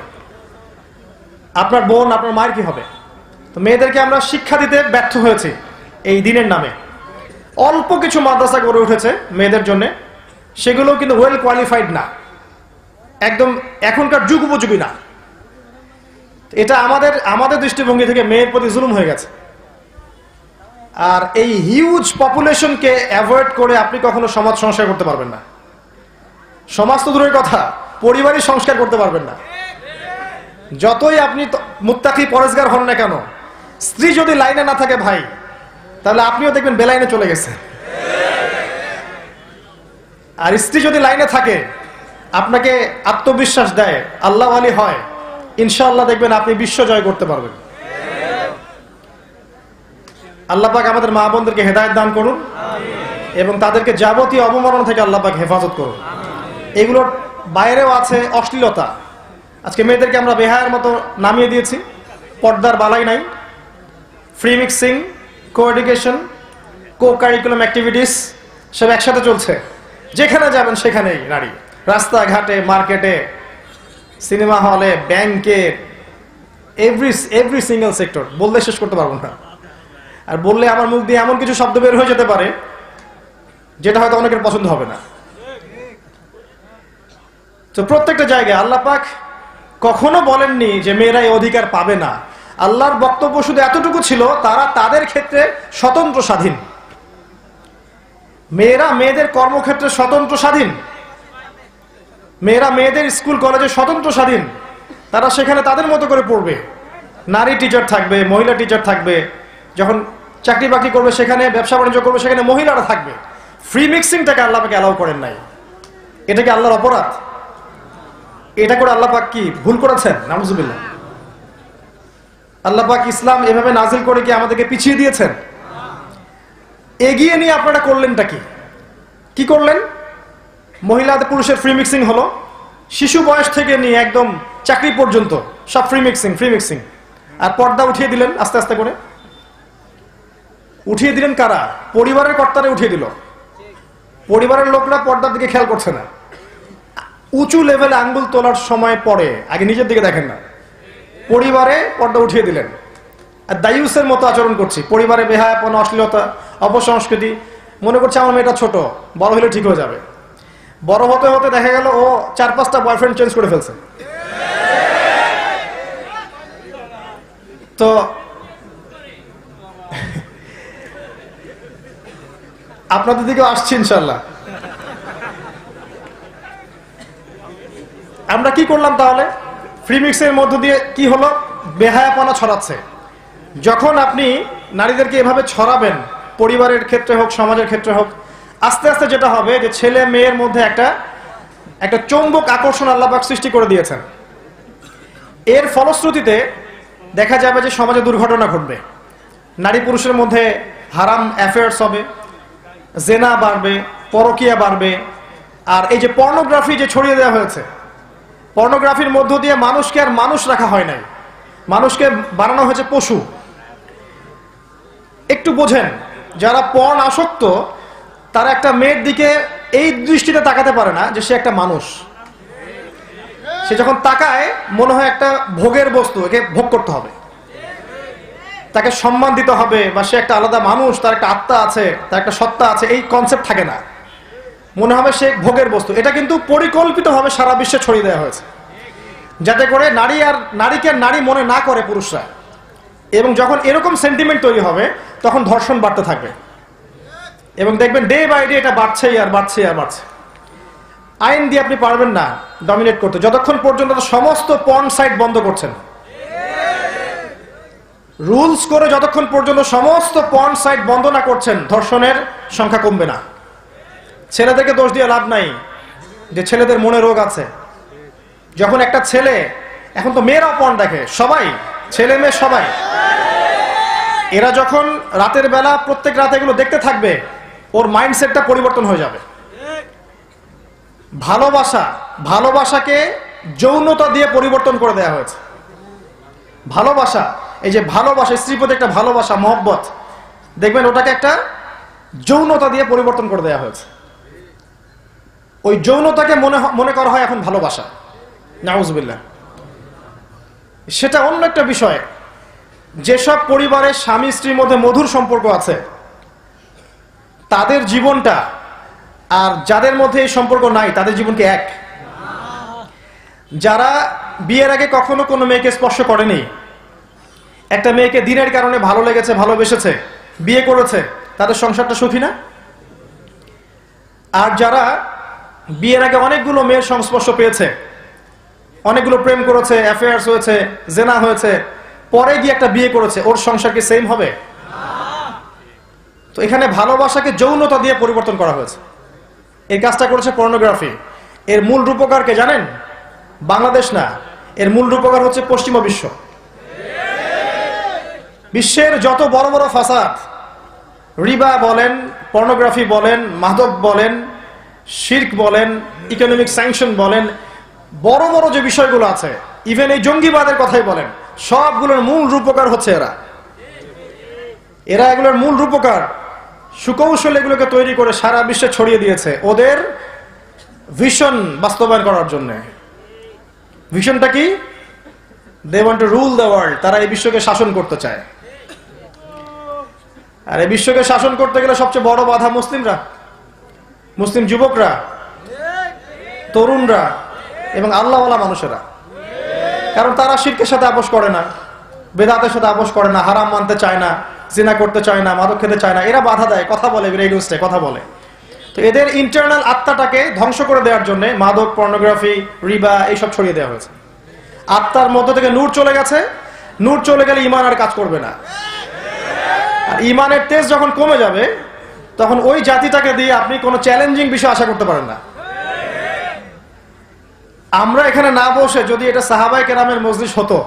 আপনার বোন, আপনার মায়ের কি হবে? তো মেয়েদেরকে আমরা শিক্ষা দিতে ব্যর্থ হয়েছি এই দিনের নামে। অল্প কিছু মাদ্রাসা গড়ে উঠেছে মেয়েদের জন্য, সেগুলো কিন্তু ওয়েল কোয়ালিফাইড না, একদম এখনকার যুগ উপযোগী না। এটা আমাদের দৃষ্টিভঙ্গি থেকে মেয়ের প্রতি জুলুম হয়ে গেছে। আর এই হিউজ পপুলেশনকে অ্যাভয়েড করে আপনি কখনো সমাজ সংস্কার করতে পারবেন না। সমাজ তো দূরের কথা, পরিবারই সংস্কার করতে পারবেন না। যতই আপনি মুত্তাকি পরেজগার হন না কেন, স্ত্রী যদি লাইনে না থাকে ভাই, তাহলে আপনিও দেখবেন বেলাইনে চলে গেছে। আর স্ত্রী যদি লাইনে থাকে, আপনাকে আত্মবিশ্বাস দেয়, আল্লাহ ওয়ালি হয়, ইনশাআল্লাহ দেখবেন আপনি বিশ্ব জয় করতে পারবেন। আল্লাহ পাক আমাদের মা বোনদেরকে হেদায়েত দান করুন এবং তাদেরকে যাবতীয় অবমাননা থেকে আল্লাহ পাক হেফাজত করুন। এগুলোর বাইরেও আছে অশ্লীলতা। আজকে মেয়েদেরকে আমরা বেহায়ার মতো নামিয়ে দিয়েছি, পর্দার বালাই নাই, ফ্রি মিক্সিং, কো এডুকেশন, কো কারিকুলাম অ্যাক্টিভিটিস সব একসাথে চলছে। যেখানে যাবেন সেখানেই নারী, রাস্তাঘাটে, মার্কেটে, সিনেমা হলে, ব্যাংকে, এভরি সিঙ্গেল সেক্টর, বললে শেষ করতে পারবো না। আর বললে আমার মুখ দিয়ে এমন কিছু শব্দ বের হয়ে যেতে পারে যেটা হয়তো অনেকের পছন্দ হবে না। তো প্রত্যেকটা জায়গায় আল্লাহ পাক কখনো বলেননি যে মেয়েরা এই অধিকার পাবে না। আল্লাহর বক্তব্য শুধু এতটুকু ছিল, তারা তাদের ক্ষেত্রে স্বতন্ত্র স্বাধীন। মেয়েরা মেয়েদের কর্মক্ষেত্রে স্বতন্ত্র স্বাধীন, মেয়েরা মেয়েদের স্কুল কলেজে স্বতন্ত্র স্বাধীন। তারা সেখানে তাদের মতো করে পড়বে। নারী টিচার থাকবে, মহিলা টিচার থাকবে, যখন চাকরি বাকরি করবে সেখানে, ব্যবসা বাণিজ্য করবে সেখানে মহিলারা থাকবে। ফ্রি মিক্সিংটাকে আল্লাহ পাক অ্যালাউ করেন নাই। এটা কি আল্লাহর অপরাধ? এটা করে আল্লাহ পাক কি ভুল করেছেন? নাউজুবিল্লাহ। আল্লাহ পাক ইসলাম এভাবে নাজিল করে কি আমাদেরকে পিছিয়ে দিয়েছেন? এগিয়ে নিয়ে আপনারা করলেনটা কি করলেন? মহিলাদের পুরুষের ফ্রি মিক্সিং হলো, শিশু বয়স থেকে নিয়ে একদম চাকরি পর্যন্ত সব ফ্রি মিক্সিং। আর পর্দা উঠিয়ে দিলেন আস্তে আস্তে করে। উঠিয়ে দিলেন কারা? পরিবারের কর্তারা উঠিয়ে দিল। পরিবারের লোকরা পর্দার দিকে খেয়াল করছে না। উঁচু লেভেলে আঙ্গুল তোলার সময় পরে আগে নিজের দিকে দেখেন না, পরিবারে পর্দা উঠিয়ে দিলেন। আর দায়ুসের মতো আচরণ করছি, পরিবারে বেহায়াপনা, অশ্লীলতা, অপসংস্কৃতি। মনে করছে আমার মেয়েটা ছোট, বড় হলে ঠিক হয়ে যাবে। বড় হতে হতে দেখা গেল ও 4-5টা বয়ফ্রেন্ড চেঞ্জ করে ফেলছে। তো আপনাদের দিকেও আসছি ইনশাল্লাহ। আমরা কি করলাম তাহলে? ফ্রি মিক্সের মধ্য দিয়ে কি হলো? বেহায়াপনা ছড়াচ্ছে। যখন আপনি নারীদেরকে এভাবে ছড়াবেন, পরিবারের ক্ষেত্রে হোক, সমাজের ক্ষেত্রে হোক, আস্তে আস্তে যেটা হবে যে ছেলে মেয়ের মধ্যে একটা চৌম্বক আকর্ষণ আল্লাহ পাক সৃষ্টি করে দিয়েছেন। এর ফলশ্রুতিতে দেখা যাবে যে সমাজে দুর্ঘটনা ঘটবে, নারী পুরুষের মধ্যে হারাম অ্যাফেয়ার্স হবে, জেনা বাড়বে, পরকীয়া বাড়বে। আর এই যে পর্নোগ্রাফি যে ছড়িয়ে দেওয়া হয়েছে, পর্নোগ্রাফির মধ্য দিয়ে মানুষকে আর মানুষ রাখা হয় নাই, মানুষকে বানানো হয়েছে পশু। একটু বোঝেন, যারা পর্ন আসক্ত তারা একটা মেয়ের দিকে এই দৃষ্টিতে তাকাতে পারে না যে সে একটা মানুষ। সে যখন তাকায় মনে হয় একটা ভোগের বস্তু, একে ভোগ করতে হবে, তাকে সম্মান দিতে হবে, বা সে একটা আলাদা মানুষ, তার একটা আত্মা আছে, তার একটা সত্তা আছে, এই কনসেপ্ট থাকে না। মনে হবে সে ভোগের বস্তু। এটা কিন্তু পরিকল্পিতভাবে সারা বিশ্বে ছড়িয়ে দেওয়া হয়েছে, যাতে করে নারীকে নারী মনে না করে পুরুষরা। এবং যখন এরকম সেন্টিমেন্ট তৈরি হবে তখন ধর্ষণ বাড়তে থাকবে এবং দেখবেন ডে বাই ডে এটা বাড়ছেই আর বাড়ছে। আইন দিয়ে আপনি পারবেন না ডমিনেট করতে যতক্ষণ পর্যন্ত সমস্ত পর্ন সাইট বন্ধ করছেন। রুলস করে যতক্ষণ পর্যন্ত সমস্ত পর্ন সাইট বন্ধ না করছেন, ধর্ষণের সংখ্যা কমবে না। ছেলেদেরকে দোষ দিয়ে লাভ নাই যে ছেলেদের মনে রোগ আছে। যখন একটা ছেলে, এখন তো মেয়েরাও পর্ন দেখে, সবাই, ছেলে মেয়ে সবাই, এরা যখন রাতের বেলা প্রত্যেক রাতে এগুলো দেখতে থাকবে, ওর মাইন্ডসেটটা পরিবর্তন হয়ে যাবে। ভালোবাসাকে যৌনতা দিয়ে পরিবর্তন করে দেওয়া হয়েছে। ভালোবাসা, এই যে ভালোবাসা, স্ত্রীর প্রতি একটা ভালোবাসা, মহব্বত, দেখবেন ওটাকে একটা যৌনতা দিয়ে পরিবর্তন করে দেওয়া হয়েছে। ওই যৌনতাকে মনে করা হয় এখন ভালোবাসা। নাউজুবিল্লাহ। সেটা অন্য একটা বিষয়। যেসব পরিবারে স্বামী স্ত্রীর মধ্যে মধুর সম্পর্ক আছে তাদের জীবনটা আর যাদের মধ্যে এই সম্পর্ক নাই তাদের জীবনকে এক। যারা বিয়ের আগে কখনো কোনো মেয়েকে স্পর্শ করেনি, একটা মেয়েকে দিনের কারণে ভালো লেগেছে, ভালোবেসেছে, বিয়ে করেছে, তাদের সংসারটা সুখী না? আর যারা বিয়ের আগে অনেকগুলো মেয়ের সংস্পর্শ পেয়েছে, অনেকগুলো প্রেম করেছে, অ্যাফেয়ার্স হয়েছে, জেনা হয়েছে, পরে গিয়ে একটা বিয়ে করেছে, ওর সংসার কি সেম হবে? তো এখানে ভালোবাসাকে যৌনতা দিয়ে পরিবর্তন করা হয়েছে। এই কাজটা করেছে পর্নোগ্রাফি। এর মূল রূপকার কে জানেন? বাংলাদেশ না, এর মূল রূপকার হচ্ছে পশ্চিমা বিশ্ব। বিশ্বের যত বড় বড় ফাসাদ, রিবা বলেন, পর্নোগ্রাফি বলেন, মাদক বলেন, শিরক বলেন, ইকোনমিক স্যাংশন বলেন, বড় বড় যে বিষয়গুলো আছে, ইভেন এই জঙ্গিবাদের কথাই বলেন, সবগুলোর মূল রূপকার হচ্ছে এরা এগুলোর মূল রূপকার। সুকৌশল এগুলোকে তৈরি করে সারা বিশ্বে ছড়িয়ে দিয়েছে ওদের ভিশন বাস্তবায়ন করার জন্য। ভিশনটা কি? They want to rule the world. তারা এই বিশ্বকে শাসন করতে চায়। আর এই বিশ্বকে শাসন করতে গেলে সবচেয়ে বড় বাধা মুসলিমরা, মুসলিম যুবকরা, তরুণরা এবং আল্লাহওয়ালা মানুষেরা। কারণ তারা শিরকের সাথে আপোষ করে না, বেদাতের সাথে আপোষ করে না, হারাম মানতে চায় না, জিনা করতে চায় না, মাদক খেতে চায় না। এরা বাধা দেয়, কথা বলে, রেডিওতে কথা বলে। তো এদের ইন্টারনাল আত্মাটাকে ধ্বংস করে দেওয়ার জন্য মাদক, পর্নোগ্রাফি, রিবা এইসব ছড়িয়ে দেওয়া হয়েছে। আত্মার মধ্য থেকে নূর চলে গেছে। নূর চলে গেলে ঈমান আর কাজ করবে না। আর ঈমানের তেজ যখন কমে যাবে, তখন ওই জাতিটাকে দিয়ে আপনি কোনো চ্যালেঞ্জিং বিষয় আশা করতে পারেন না। আমরা এখানে না বসে যদি এটা সাহাবায়ে কেরামের মজলিস হতো,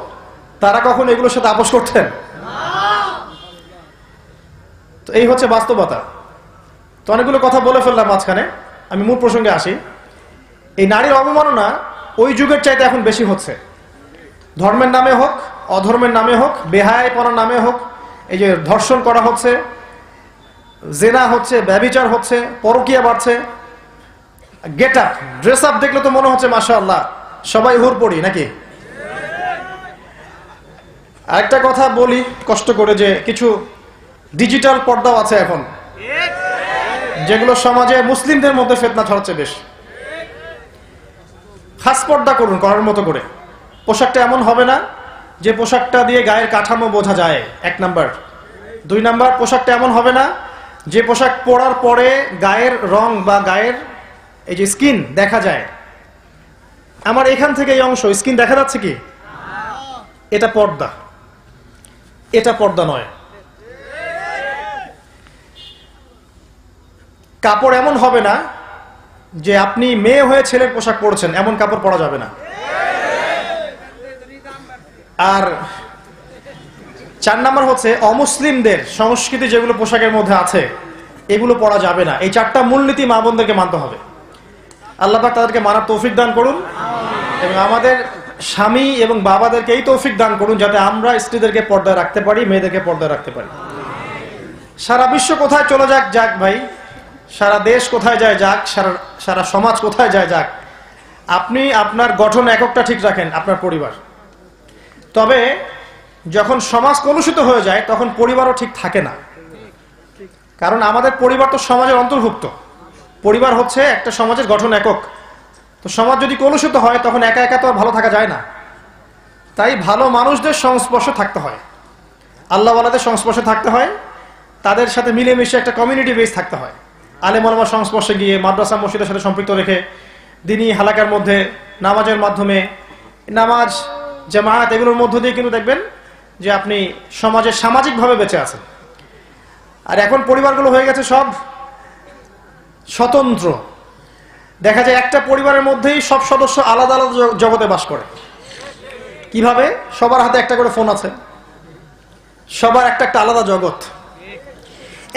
তারা কখন এগুলোর সাথে আপোষ করতেন? তো এই হচ্ছে বাস্তবতা। তো অনেকগুলো কথা বলে ফেললাম মাঝখানে, আমি মূল প্রসঙ্গে আসি। এই নারীর অবমাননা ওই যুগের চাইতে এখন বেশি হচ্ছে। ধর্মের নামে হোক, অধর্মের নামে হোক, বেহায়াপনার নামে হোক, এই যে ধর্ষণ করা হচ্ছে, জেনা হচ্ছে, ব্যভিচার হচ্ছে, পরকীয়া বাড়ছে। গেট আপ, ড্রেস আপ দেখলে তো মনে হচ্ছে মাশাআল্লাহ সবাই হুর পড়ি নাকি। আরেকটা কথা বলি কষ্ট করে, যে কিছু ডিজিটাল পর্দাও আছে এখন, যেগুলো সমাজে মুসলিমদের মধ্যে ফিতনা ছড়াচ্ছে বেশ। খাস পর্দা করুন করার মতো করে। পোশাকটা এমন হবে না যে পোশাকটা দিয়ে গায়ের কাঠামো বোঝা যায়, 1 নাম্বার। 2 নাম্বার, পোশাকটা এমন হবে না যে পোশাক পরার পরে গায়ের রং বা গায়ের এই যে স্কিন দেখা যায়। আমার এখান থেকে এই অংশ স্কিন দেখা যাচ্ছে কি? এটা পর্দা, এটা পর্দা নয়। কাপড় এমন হবে না যে আপনি মেয়ে হয়ে ছেলের পোশাক পরছেন, এমন কাপড় পরা যাবে না। আর 4 নাম্বার হচ্ছে অমুসলিমদের সংস্কৃতি যেগুলো পোশাকের মধ্যে আছে, এগুলো পরা যাবে না। এই 4টা মূলনীতি মা বোনদেরকে মানতে হবে। আল্লাহ পাক তাদেরকে মানার তৌফিক দান করুন, এবং আমাদের স্বামী এবং বাবাদেরকে এই তৌফিক দান করুন যাতে আমরা স্ত্রীদেরকে পর্দায় রাখতে পারি, মেয়েদেরকে পর্দায় রাখতে পারি। সারা বিশ্ব কোথায় চলে যাক যাক ভাই, সারা দেশ কোথায় যায় যাক, সারা সমাজ কোথায় যায় যাক, আপনি আপনার গঠন এককটা ঠিক রাখেন, আপনার পরিবার। তবে যখন সমাজ কলুষিত হয়ে যায় তখন পরিবারও ঠিক থাকে না। কারণ আমাদের পরিবার তো সমাজের অন্তর্ভুক্ত। পরিবার হচ্ছে একটা সমাজের গঠন একক। তো সমাজ যদি কলুষিত হয় তখন একা একা তো আর ভালো থাকা যায় না। তাই ভালো মানুষদের সংস্পর্শে থাকতে হয়, আল্লাহওয়ালাদের সংস্পর্শে থাকতে হয়, তাদের সাথে মিলেমিশে একটা কমিউনিটি বেস থাকতে হয়। আলেম ওলামার সংস্পর্শে গিয়ে, মাদ্রাসা মসজিদের সাথে সম্পৃক্ত রেখে, দিনী হালাকার মধ্যে, নামাজের মাধ্যমে, নামাজ জামায়াত এগুলোর মধ্য দিয়ে কিন্তু দেখবেন যে আপনি সমাজে সামাজিকভাবে বেঁচে আছেন। আর এখন পরিবারগুলো হয়ে গেছে সব স্বতন্ত্র। দেখা যায় একটা পরিবারের মধ্যেই সব সদস্য আলাদা আলাদা জগতে বাস করে। কিভাবে? সবার হাতে একটা করে ফোন আছে, সবার একটা একটা আলাদা জগৎ।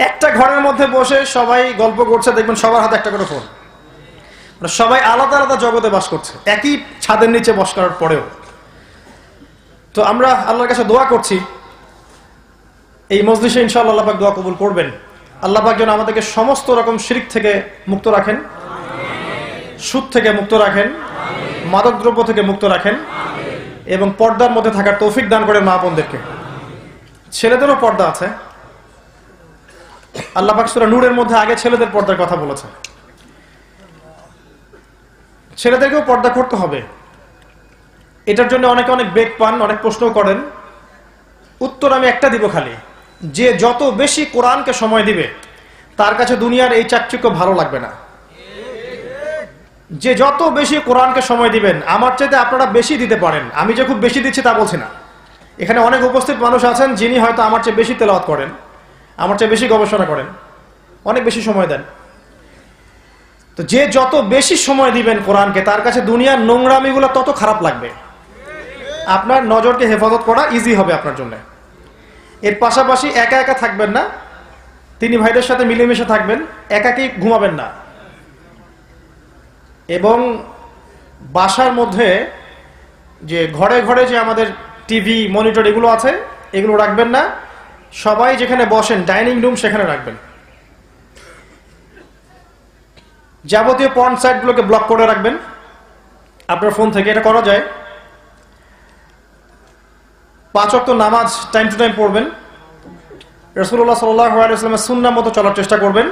একটা ঘরের মধ্যে বসে সবাই গল্প করছে, দেখবেন সবার হাতে একটা করে ফোন। সবাই আলাদা আলাদা জগতে বাস করছে, একই ছাদের নিচে বস করার পরেও। তো আমরা আল্লাহর কাছে দোয়া করছি, এই মজলিসে ইনশাআল্লাহ আল্লাহ পাক দোয়া কবুল করবেন। আল্লাহ পাক যেন আমাদেরকে সমস্ত রকম শিরক থেকে মুক্ত রাখেন, সুদ থেকে মুক্ত রাখেন, মাদকদ্রব্য থেকে মুক্ত রাখেন, এবং পর্দার মধ্যে থাকার তৌফিক দান করেন মা বোনদেরকে। ছেলেদেরও পর্দা আছে। আল্লাহ পাক সূরা নূরের মধ্যে আগে ছেলেদের পর্দার কথা বলেছেন। ছেলেদেরকেও পর্দা করতে হবে। এটার জন্য অনেকে অনেক বেগ পান, অনেক প্রশ্ন করেন। উত্তর আমি একটা দিব খালি, যে যত বেশি কোরআনকে সময় দিবে তার কাছে দুনিয়ার এই চাকচিক্য ভালো লাগবে না। যে যত বেশি কোরআনকে সময় দিবেন, আমার চাইতে আপনারা বেশি দিতে পারেন, আমি যে খুব বেশি দিচ্ছি তা বলছি না। এখানে অনেক উপস্থিত মানুষ আছেন যিনি হয়তো আমার চেয়ে বেশি তেলাওয়াত করেন, আমার চেয়ে বেশি গবেষণা করেন, অনেক বেশি সময় দেন। তো যে যত বেশি সময় দিবেন কোরআনকে, তার কাছে দুনিয়ার নোংরামিগুলো তত খারাপ লাগবে। আপনার নজরকে হেফাজত করা ইজি হবে আপনার জন্য। এর পাশাপাশি একা একা থাকবেন না, তিনি ভাইদের সাথে মিলেমিশে থাকবেন, একাকি ঘুমাবেন না। এবং বাসার মধ্যে যে ঘরে ঘরে যে আমাদের টিভি মনিটর এগুলো আছে, এগুলো রাখবেন না। সবাই যেখানে বসেন ডাইনিং রুম সেখানে রাখবেন। যাবতীয় পর্ন সাইটগুলোকে ব্লক করে রাখবেন আপনার ফোন থেকে। এটা করা যায়। 5 ওয়াক্ত নামাজ টাইম টু টাইম পড়বেন। রাসূলুল্লাহ সাল্লাল্লাহু আলাইহি ওয়াসাল্লামের সুন্নাহ মতো চলার চেষ্টা করবেন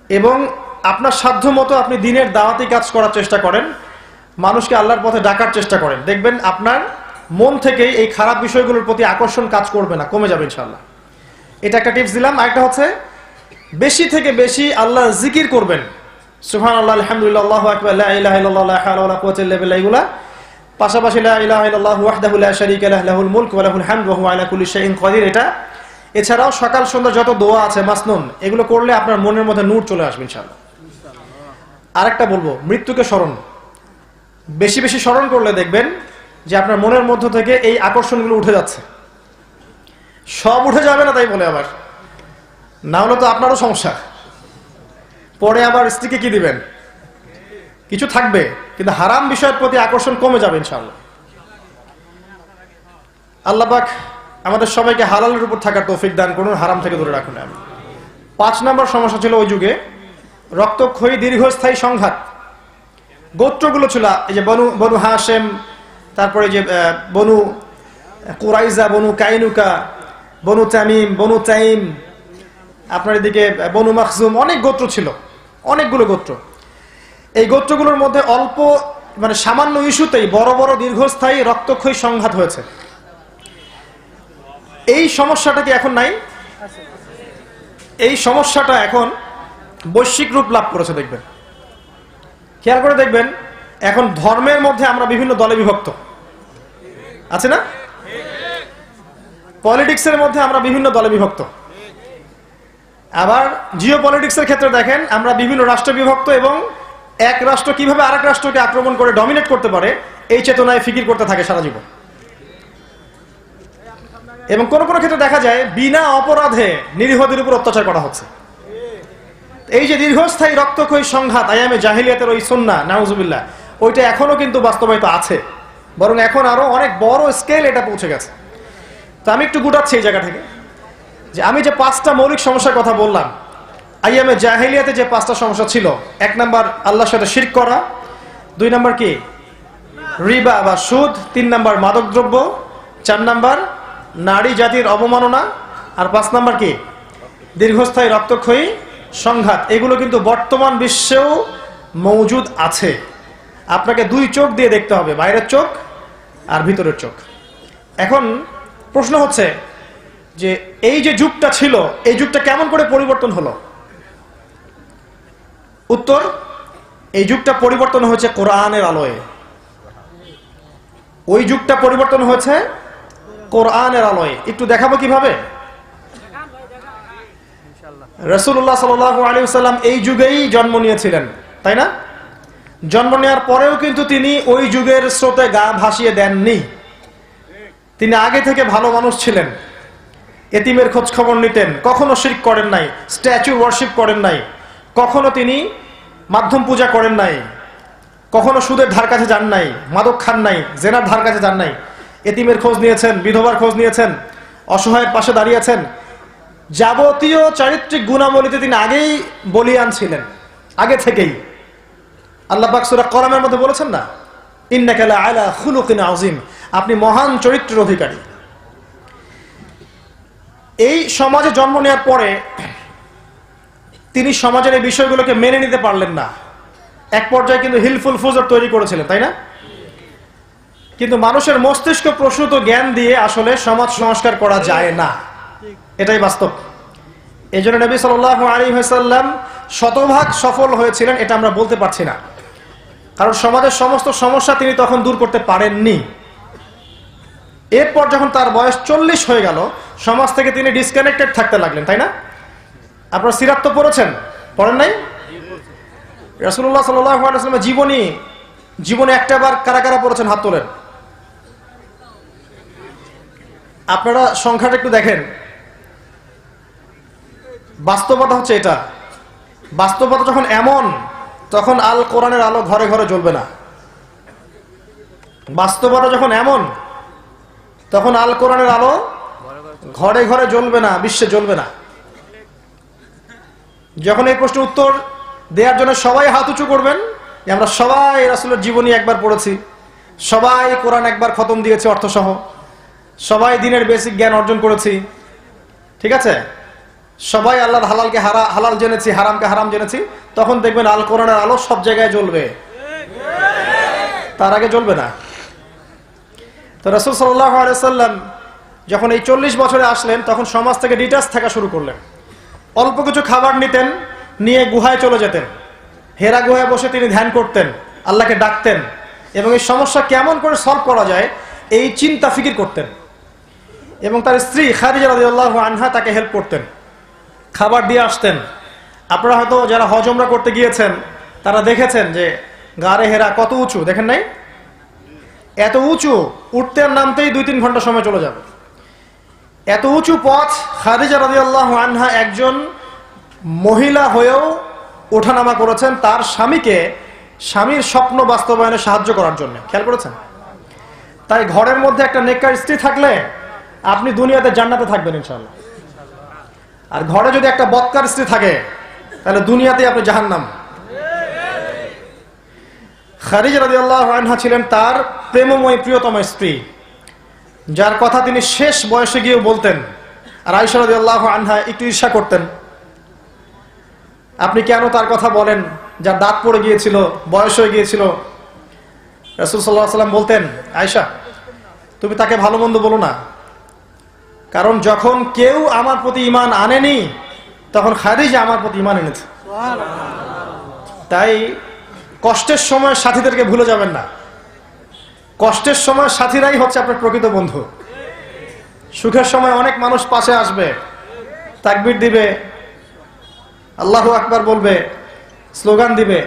এবং আপনার সাধ্য মতো আপনি দিনের দাওয়াতি কাজ করার চেষ্টা করেন, মানুষকে আল্লাহর পথে ডাকার চেষ্টা করেন। দেখবেন আপনার মন থেকেই এই খারাপ বিষয়গুলোর প্রতি আকর্ষণ কাজ করবে না, কমে যাবে ইনশাআল্লাহ। এটা একটা টিপস দিলাম। আরেকটা হচ্ছে বেশি থেকে বেশি আল্লাহর জিকির করবেন। সুবহানাল্লাহ, আলহামদুলিল্লাহ, আল্লাহু আকবার, লা ইলাহা ইল্লাল্লাহ, লা হাওলা ওয়ালা কুওয়াতা ইল্লা বিল্লাহ, এগুলা। পাশাপাশি লা ইলাহা ইল্লাল্লাহু ওয়াহদাহু লা শারীকা লাহু লাহুল মুলকু ওয়া লাহুল হামদু ওয়া হুয়া আলা কুল্লি শাইইন কাদির, এটা। এছাড়াও সকাল সন্ধ্যা যত দোয়া আছে মাসনুন, এগুলো করলে আপনার মনের মধ্যে নূর চলে আসবে ইনশাআল্লাহ। আরেকটা বলবো, মৃত্যুকে স্মরণ বেশি বেশি স্মরণ করলে দেখবেন যে আপনার মনের মধ্য থেকে এই আকর্ষণগুলো উঠে যাচ্ছে। সব উঠে যাবে না তাই বলে আবার, না হলে তো আপনারও সমস্যা। পরে আবার স্ত্রীকে কি দিবেন? কিছু থাকবে, কিন্তু হারাম বিষয়ের প্রতি আকর্ষণ কমে যাবে ইনশাআল্লাহ। আল্লাহ পাক আমাদের সবাইকে হালালের উপর থাকার তৌফিক দান করুন, হারাম থেকে দূরে রাখুন। 5 নম্বর সমস্যা ছিল ওই যুগে রক্তক্ষয়ী দীর্ঘস্থায়ী সংঘাত। গোত্রগুলো ছিল, এই যে বনু হাশেম, তারপরে যে বনু কুরাইজা, বনু কাইনুকা, বনু তামিম, বনু তাইম, আপনার এদিকে বনু মাখজুম, অনেক গোত্র ছিল, অনেকগুলো গোত্র। এই গোত্রগুলোর মধ্যে অল্প মানে সামান্য ইস্যুতেই বড় বড় দীর্ঘস্থায়ী রক্তক্ষয়ী সংঘাত হয়েছে। এই সমস্যাটা কি এখন নাই? এই সমস্যাটা এখন বৈশ্বিক রূপ লাভ করেছে। দেখবেন, খেয়াল করে দেখবেন, এখন ধর্মের মধ্যে আমরা বিভিন্ন দলে বিভক্ত আছে না? পলিটিক্সের মধ্যে আমরা বিভিন্ন দলে বিভক্ত। আবার জিও পলিটিক্সের ক্ষেত্রে দেখেন আমরা বিভিন্ন রাষ্ট্রে বিভক্ত, এবং এক রাষ্ট্র কিভাবে আরেক রাষ্ট্রকে আক্রমণ করে ডমিনেট করতে পারে এই চেতনায় ফিকির করতে থাকে সারা জীবন। এবং কোন কোন ক্ষেত্রে দেখা যায় বিনা অপরাধে নিরীহদের উপর অত্যাচার করা হচ্ছে। এই যে দীর্ঘস্থায়ী রক্তক্ষয়ী সংঘাত আয়ামে জাহিলিয়াতের ওই সুন্নাহ, নাউজুবিল্লাহ, ওইটা এখনো কিন্তু বাস্তবায়িত আছে, বরং এখন আরো অনেক বড় স্কেল এটা পৌঁছে গেছে। তো আমি একটু গুটাচ্ছি এই জায়গা থেকে, যে আমি যে 5টা মৌলিক সমস্যার কথা বললাম, আইয়ামে জাহিলিয়াতে যে 5টা সমস্যা ছিল, 1 নাম্বার আল্লাহর সাথে শিরক করা, 2 নাম্বার কি রিবা বা সুদ, 3 নাম্বার মাদকদ্রব্য, 4 নাম্বার নারী জাতির অবমাননা, আর 5 নাম্বার কি দীর্ঘস্থায়ী রক্তক্ষয়ী সংঘাত। এগুলো কিন্তু বর্তমান বিশ্বেও মৌজুদ আছে। আপনাকে 2 চোখ দিয়ে দেখতে হবে, বাইরের চোখ আর ভিতরের চোখ। এখন প্রশ্ন হচ্ছে যে এই যে যুগটা ছিল, এই যুগটা কেমন করে পরিবর্তন হলো? উত্তর, এই যুগটা পরিবর্তন হয়েছে কোরআনের আলোয়। ওই যুগটা পরিবর্তন হয়েছে কোরআনের আলোয়। একটু দেখাবো কিভাবে। রাসূলুল্লাহ সাল্লাল্লাহু আলাইহি ওয়াসাল্লাম এই যুগেই জন্ম নিয়েছিলেন, তাই না? জন্ম নেওয়ার পরেও কিন্তু তিনি ওই যুগের স্রোতে গা ভাসিয়ে দেননি। তিনি আগে থেকে ভালো মানুষ ছিলেন, এতিমের খোঁজ খবর নিতেন, কখনো শিরক করেন নাই, স্ট্যাচু ওয়ার্শিপ করেন নাই, কখনো তিনি মাধ্যম পূজা করেন নাই, কখনো সুদের ধার কাছে যান নাই, মাদক খান নাই, জেনার ধার কাছে যান নাই। এতিমের খোঁজ নিয়েছেন, বিধবার খোঁজ নিয়েছেন, অসহায়ের পাশে দাঁড়িয়েছেন। যাবতীয় চারিত্রিক গুণাবলীতে তিনি আগেই বলিয়ান ছিলেন, আগে থেকেই। আল্লাহ পাক সূরা কলামের মধ্যে বলেছেন না, ইন্নাকা লাআলা খুলুকিন আযীম, আপনি মহান চরিত্রের অধিকারী। এই সমাজে জন্ম নেওয়ার পরে তিনি সমাজের এই বিষয়গুলোকে মেনে নিতে পারলেন না। এক পর্যায়ে কিন্তু হিলফুল ফুজর তৈরি করেছিলেন, তাই না? কিন্তু মানুষের মস্তিষ্ক প্রসূত জ্ঞান দিয়ে আসলে সমাজ সংস্কার করা যায় না, এটাই বাস্তব। এই জন্য নবী সাল্লাল্লাহু আলাইহি ওয়াসাল্লাম শতভাগ সফল হয়েছিলেন এটা আমরা বলতে পারছি না, কারণ সমাজের সমস্ত সমস্যা তিনি তখন দূর করতে পারেননি। এরপর যখন তার বয়স 40 হয়ে গেল, সমাজ থেকে তিনি ডিসকানেক্টেড থাকতে লাগলেন, তাই না? আপনারা সিরাত তো পড়েছেন, পড়েন নাই? রাসূলুল্লাহ সাল্লাল্লাহু আলাইহি ওয়াসাল্লামের জীবনে একটা বার কারা কারা পড়েছেন হাত তোলেন। আপনারা সংখ্যাটা একটু দেখেন। বাস্তবতা হচ্ছে এটা, বাস্তবতা যখন এমন, তখন আল কোরআনের আলো ঘরে ঘরে জ্বলবে না। বাস্তবতা যখন এমন, তখন আল কোরআনের আলো ঘরে ঘরে জ্বলবে না, বিশ্বে জ্বলবে না। যখন এই প্রশ্নের উত্তর দেওয়ার জন্য সবাই হাত উঁচু করবেন, যে আমরা সবাই রাসূলের জীবনী একবার পড়েছি, সবাই কোরআন একবার খতম দিয়েছি অর্থসহ, সবাই দিনের বেসিক জ্ঞান অর্জন করেছি, ঠিক আছে, সবাই আল্লাহর হালালকে হালাল জেনেছি, হারামকে হারাম জেনেছি, তখন দেখবেন আল কোরআনের আলো সব জায়গায় জ্বলবে, তার আগে জ্বলবে না। তো রাসূল সাল্লাল্লাহু আলাইহি ওয়াসাল্লাম যখন এই 40 বছরে আসলেন, তখন সমাজ থেকে ডিটাচ থাকা শুরু করলেন। অল্প কিছু খাবার নিতেন, নিয়ে গুহায় চলে যেতেন। হেরা গুহায় বসে তিনি ধ্যান করতেন, আল্লাহকে ডাকতেন, এবং এই সমস্যা কেমন করে সলভ করা যায় এই চিন্তা ফিকির করতেন। এবং তার স্ত্রী খাদিজা রাদিয়াল্লাহু আনহা তাকে হেল্প করতেন, খাবার দিয়ে আসতেন। আপনারা হয়তো যারা হজ উমরা করতে গিয়েছেন তারা দেখেছেন যে গারে হেরা কত উঁচু, দেখেন নাই? এত উঁচু, উঠতে আর নামতেই 2-3 ঘন্টা সময় চলে যাবে। এত উঁচু পথ খাদিজা রাদিয়াল্লাহু আনহা একজন মহিলা হয়েও ওঠানামা করেছেন তার স্বামীর স্বপ্ন বাস্তবায়নে সাহায্য করার জন্য। খেয়াল করেছেন? তাই ঘরের মধ্যে একটা নেককার স্ত্রী থাকলে আপনি দুনিয়াতে জান্নাতে থাকবেন ইনশাআল্লাহ। আর ঘরে যদি একটা বদকার স্ত্রী থাকে তাহলে দুনিয়াতেই আপনি জাহান্নাম। খাদিজা রাদিয়াল্লাহু আনহা ছিলেন তার প্রেমময় প্রিয়তম স্ত্রী, যার কথা তিনি শেষ বয়সে গিয়েও বলতেন। আর আয়েশা রাদিয়াল্লাহু আনহা একটু ঈর্ষা করতেন, আপনি কেন তার কথা বলেন, যার দাঁত পড়ে গিয়েছিল, বয়স হয়ে গিয়েছিল। রাসূল সাল্লাল্লাহু আলাইহি ওয়াসাল্লাম বলতেন, আয়েশা তুমি তাকে ভালো মন্দ বলো না, কারণ যখন কেউ আমার প্রতি ঈমান আনেনি তখন খাদিজা আমার প্রতি ঈমান এনেছে। তাই কষ্টের সময় সাথীদেরকে ভুলে যাবেন না। কষ্টের সময় সাথীরাই হচ্ছে আপনার প্রকৃত বন্ধু। সুখের সময় অনেক মানুষ পাশে আসবে, তাকবীর দিবে, আল্লাহু আকবার বলবে, স্লোগান দিবে।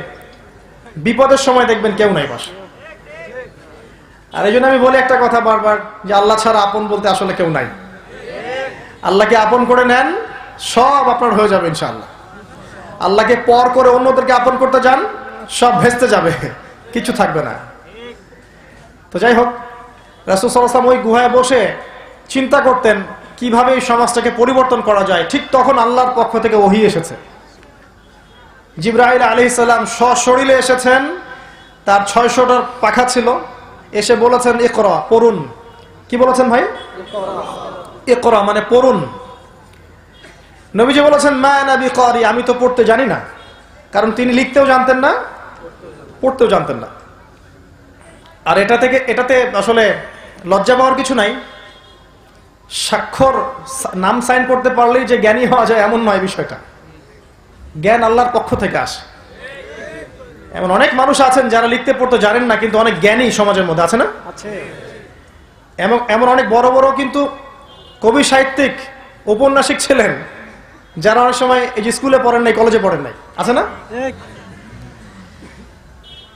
বিপদের সময় দেখবেন কেউ নাই পাশে। আর এই জন্য আমি বলি একটা কথা বারবার, যে আল্লাহ ছাড়া আপন বলতে আসলে কেউ নাই। আল্লাহকে আপন করে নেন, সব আপনার হয়ে যাবে ইনশাআল্লাহ। আল্লাহকে পর করে অন্যদেরকে আপন করতে যান, সব ভেস্তে যাবে, কিছু থাকবে না। তো যাই হোক, রাসূল সাল্লাল্লাহু আলাইহি ওয়াসাল্লাম ওই গুহায় বসে চিন্তা করতেন কিভাবে এই সমাজটাকে পরিবর্তন করা যায়। ঠিক তখন আল্লাহর পক্ষ থেকে ওহী এসেছে। জিবরাইল আলাইহিস সালাম সশরীরে এসেছেন, তার 600টার পাখা ছিল, এসে বলেছেন ইকরা, পড়ুন। কি বলেছেন ভাই? ইকরা মানে পড়ুন। নবীজি বলেছেন মা আনা বিকারি, আমি তো পড়তে জানি না, কারণ তিনি লিখতেও জানতেন না, পড়তেও জানতেন না। আর এটাতে আসলে লজ্জা পাওয়ার কিছু নাই। স্বাক্ষর, নাম সাইন করতে পারলেই যে জ্ঞানী হওয়া যায় এমন নয় বিষয়টা। জ্ঞান আল্লাহর পক্ষ থেকে আসে। এমন অনেক মানুষ আছেন যারা লিখতে পড়তে জানেন না, কিন্তু অনেক জ্ঞানী সমাজের মধ্যে আছে না? এমন অনেক বড় বড় কিন্তু কবি, সাহিত্যিক, ঔপন্যাসিক ছিলেন যারা অনেক সময় এই যে স্কুলে পড়েন নাই, কলেজে পড়েন নাই, আছে না?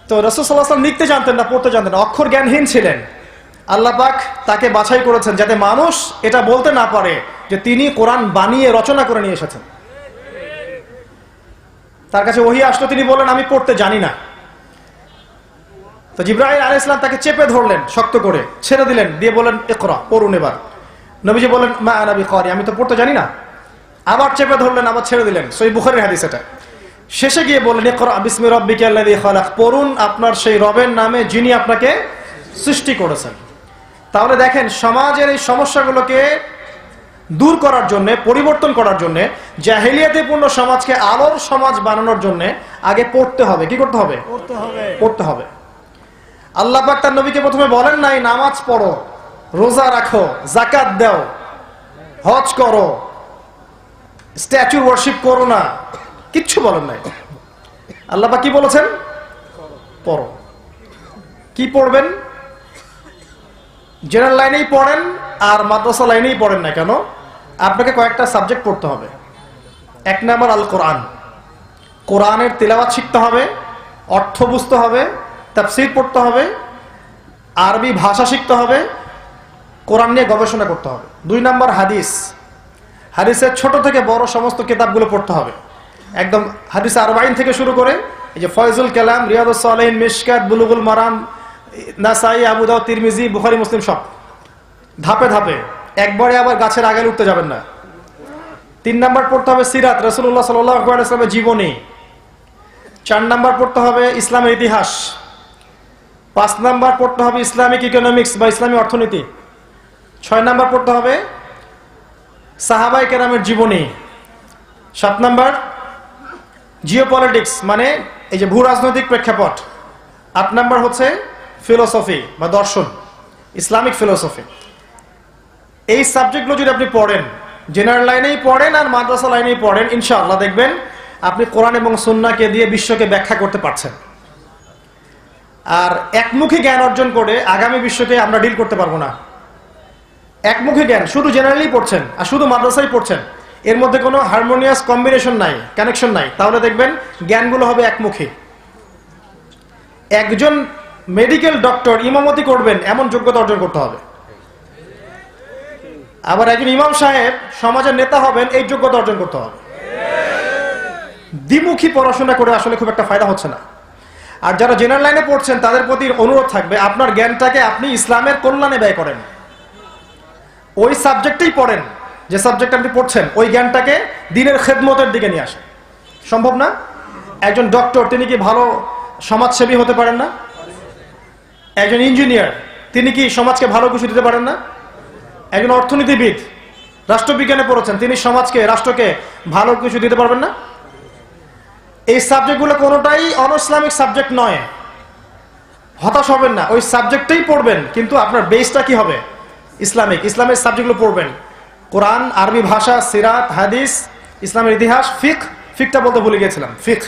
তো রাসূল সাল্লাল্লাহু আলাইহি ওয়াসাল্লাম লিখতে জানতেন না, পড়তে জানতেন না, অক্ষর জ্ঞানহীন ছিলেন। আল্লাহ পাক তাকে বাছাই করেছেন যাতে মানুষ এটা বলতে না পারে যে তিনি কোরআন বানিয়ে রচনা করে নিয়ে এসেছেন। তার কাছে ওহী আসলো, তিনি বললেন আমি পড়তে জানি না। তো জিবরাইল আলাইহিস সালাম তাকে চেপে ধরলেন শক্ত করে, ছেড়ে দিলেন, দিয়ে বললেন ইকরা, পড়ুন এবার। নবীজি বললেন মা আনা বিকারি, আমি তো পড়তে জানি না। আবার চেপে ধরলেন, আবার ছেড়ে দিলেন। সহিহ বুখারীর হাদিস এটা। শেষে গিয়ে বললেন ইকরা বিসমি রাব্বিকাল্লাযী খালাক, পড়ুন আপনার সেই রবের নামে যিনি আপনাকে সৃষ্টি করেছেন। তাহলে দেখেন, সমাজের এই সমস্যাগুলোকে দূর করার জন্য, পরিবর্তন করার জন্য, জাহেলিয়াতিপূর্ণ সমাজকে আলোর সমাজ বানানোর জন্য আগে পড়তে হবে। কি করতে হবে? পড়তে হবে। আল্লাহ পাক তার নবীকে প্রথমে বলেন নাই নামাজ পড়ো, রোজা রাখো, যাকাত দাও, হজ করো, স্ট্যাচু ওয়ার্শিপ করো না, কিচ্ছু বলেন নাই। আল্লাহ পাক কি বলেছেন? পড়ো। কি পড়বেন? জেনারেল লাইনেই পড়েন আর মাদ্রাসা লাইনেই পড়েন না কেন, আপনাকে কয়েকটা সাবজেক্ট পড়তে হবে। 1 নাম্বার আল কোরআন, কোরআনের তিলাওয়াত শিখতে হবে। অর্থ বুঝতে হবে, তাফসীর পড়তে হবে, আরবি ভাষা শিখতে হবে, কোরআন নিয়ে গবেষণা করতে হবে। 2 নম্বর হাদিস, হাদিসের ছোট থেকে বড় সমস্ত কিতাবগুলো পড়তে হবে, একদম হাদিস 40 থেকে শুরু করে এই যে ফয়জুল কালাম, রিয়াদুস সালিহিন, মিশকাত, বুলুগুল মারাম, নাসাই, আবু দাউদ, তিরমিজি, বুখারী, মুসলিম, সব ধাপে ধাপে, একবারে আবার গাছের আগায় উঠতে যাবেন না। 3 নম্বর পড়তে হবে সিরাত, রাসূলুল্লাহ সাল্লাল্লাহু আলাইহি ওয়াসাল্লামের জীবনী। 4 নম্বর পড়তে হবে ইসলামের ইতিহাস। 5 নম্বর পড়তে হবে ইসলামিক ইকোনমিক্স বা ইসলামী অর্থনীতি। 6 নম্বর পড়তে হবে সাহাবায়ে কেরামের জীবনী। 7 নম্বর জিওপলিটিক্স, মানে এই যে ভূ রাজনৈতিক প্রেক্ষাপট। 8 নম্বর হচ্ছে ফিলোসফি বা দর্শন, ইসলামিক ফিলোসফি। এই সাবজেক্টগুলো যদি আপনি পড়েন, জেনারেল লাইনেই পড়েন আর মাদ্রাসা লাইনেই পড়েন, ইনশাআল্লাহ দেখবেন আপনি কোরআন এবং সুন্নাহকে দিয়ে বিশ্বকে ব্যাখ্যা করতে পারছেন। আর একমুখী জ্ঞান অর্জন করে আগামী বিশ্বকে আমরা ডিল করতে পারবো না। একমুখী জ্ঞান, শুধু জেনারেলি পড়ছেন আর শুধু মাদ্রাসায় পড়ছেন, এর মধ্যে কোনো হারমোনিয়াস কম্বিনেশন নাই, কানেকশন নাই, তাহলে দেখবেন জ্ঞানগুলো হবে একমুখী। একজন মেডিকেল ডক্টর ইমামতি করবেন এমন যোগ্যতা অর্জন করতে হবে। আবার একজন ইমাম সাহেব সমাজের নেতা হবেন এই যোগ্যতা অর্জন করতে হবে। দ্বিমুখী পড়াশোনা করে আসলে খুব একটা ফায়দা হচ্ছে না। আর যারা জেনারেল লাইনে পড়ছেন তাদের প্রতি অনুরোধ থাকবে, আপনার জ্ঞানটাকে আপনি ইসলামের কল্যাণে ব্যয় করেন। ওই সাবজেক্টেই পড়েন, যে সাবজেক্ট আপনি পড়ছেন ওই জ্ঞানটাকে দ্বীনের খেদমতের দিকে নিয়ে আসেন। সম্ভব না? একজন ডক্টর তিনি কি ভালো সমাজসেবী হতে পারেন না? একজন ইঞ্জিনিয়ার তিনি কি সমাজকে ভালো কিছু দিতে পারেন না? একজন অর্থনীতিবিদ রাষ্ট্রবিজ্ঞানে পড়েছেন, তিনি সমাজকে, রাষ্ট্রকে ভালো কিছু দিতে পারবেন না? এই সাবজেক্টগুলো কোনোটাই অন-ইসলামিক সাবজেক্ট নয়। হতাশ হবেন না, ওই সাবজেক্টটাই পড়বেন, কিন্তু আপনার বেসটা কি হবে? ইসলামিক। ইসলামের সাবজেক্টগুলো পড়বেন, কোরআন, আরবি ভাষা, সিরাত, হাদিস, ইসলামের ইতিহাস, ফিকটা বলতে ভুলে গিয়েছিলাম, ফিক,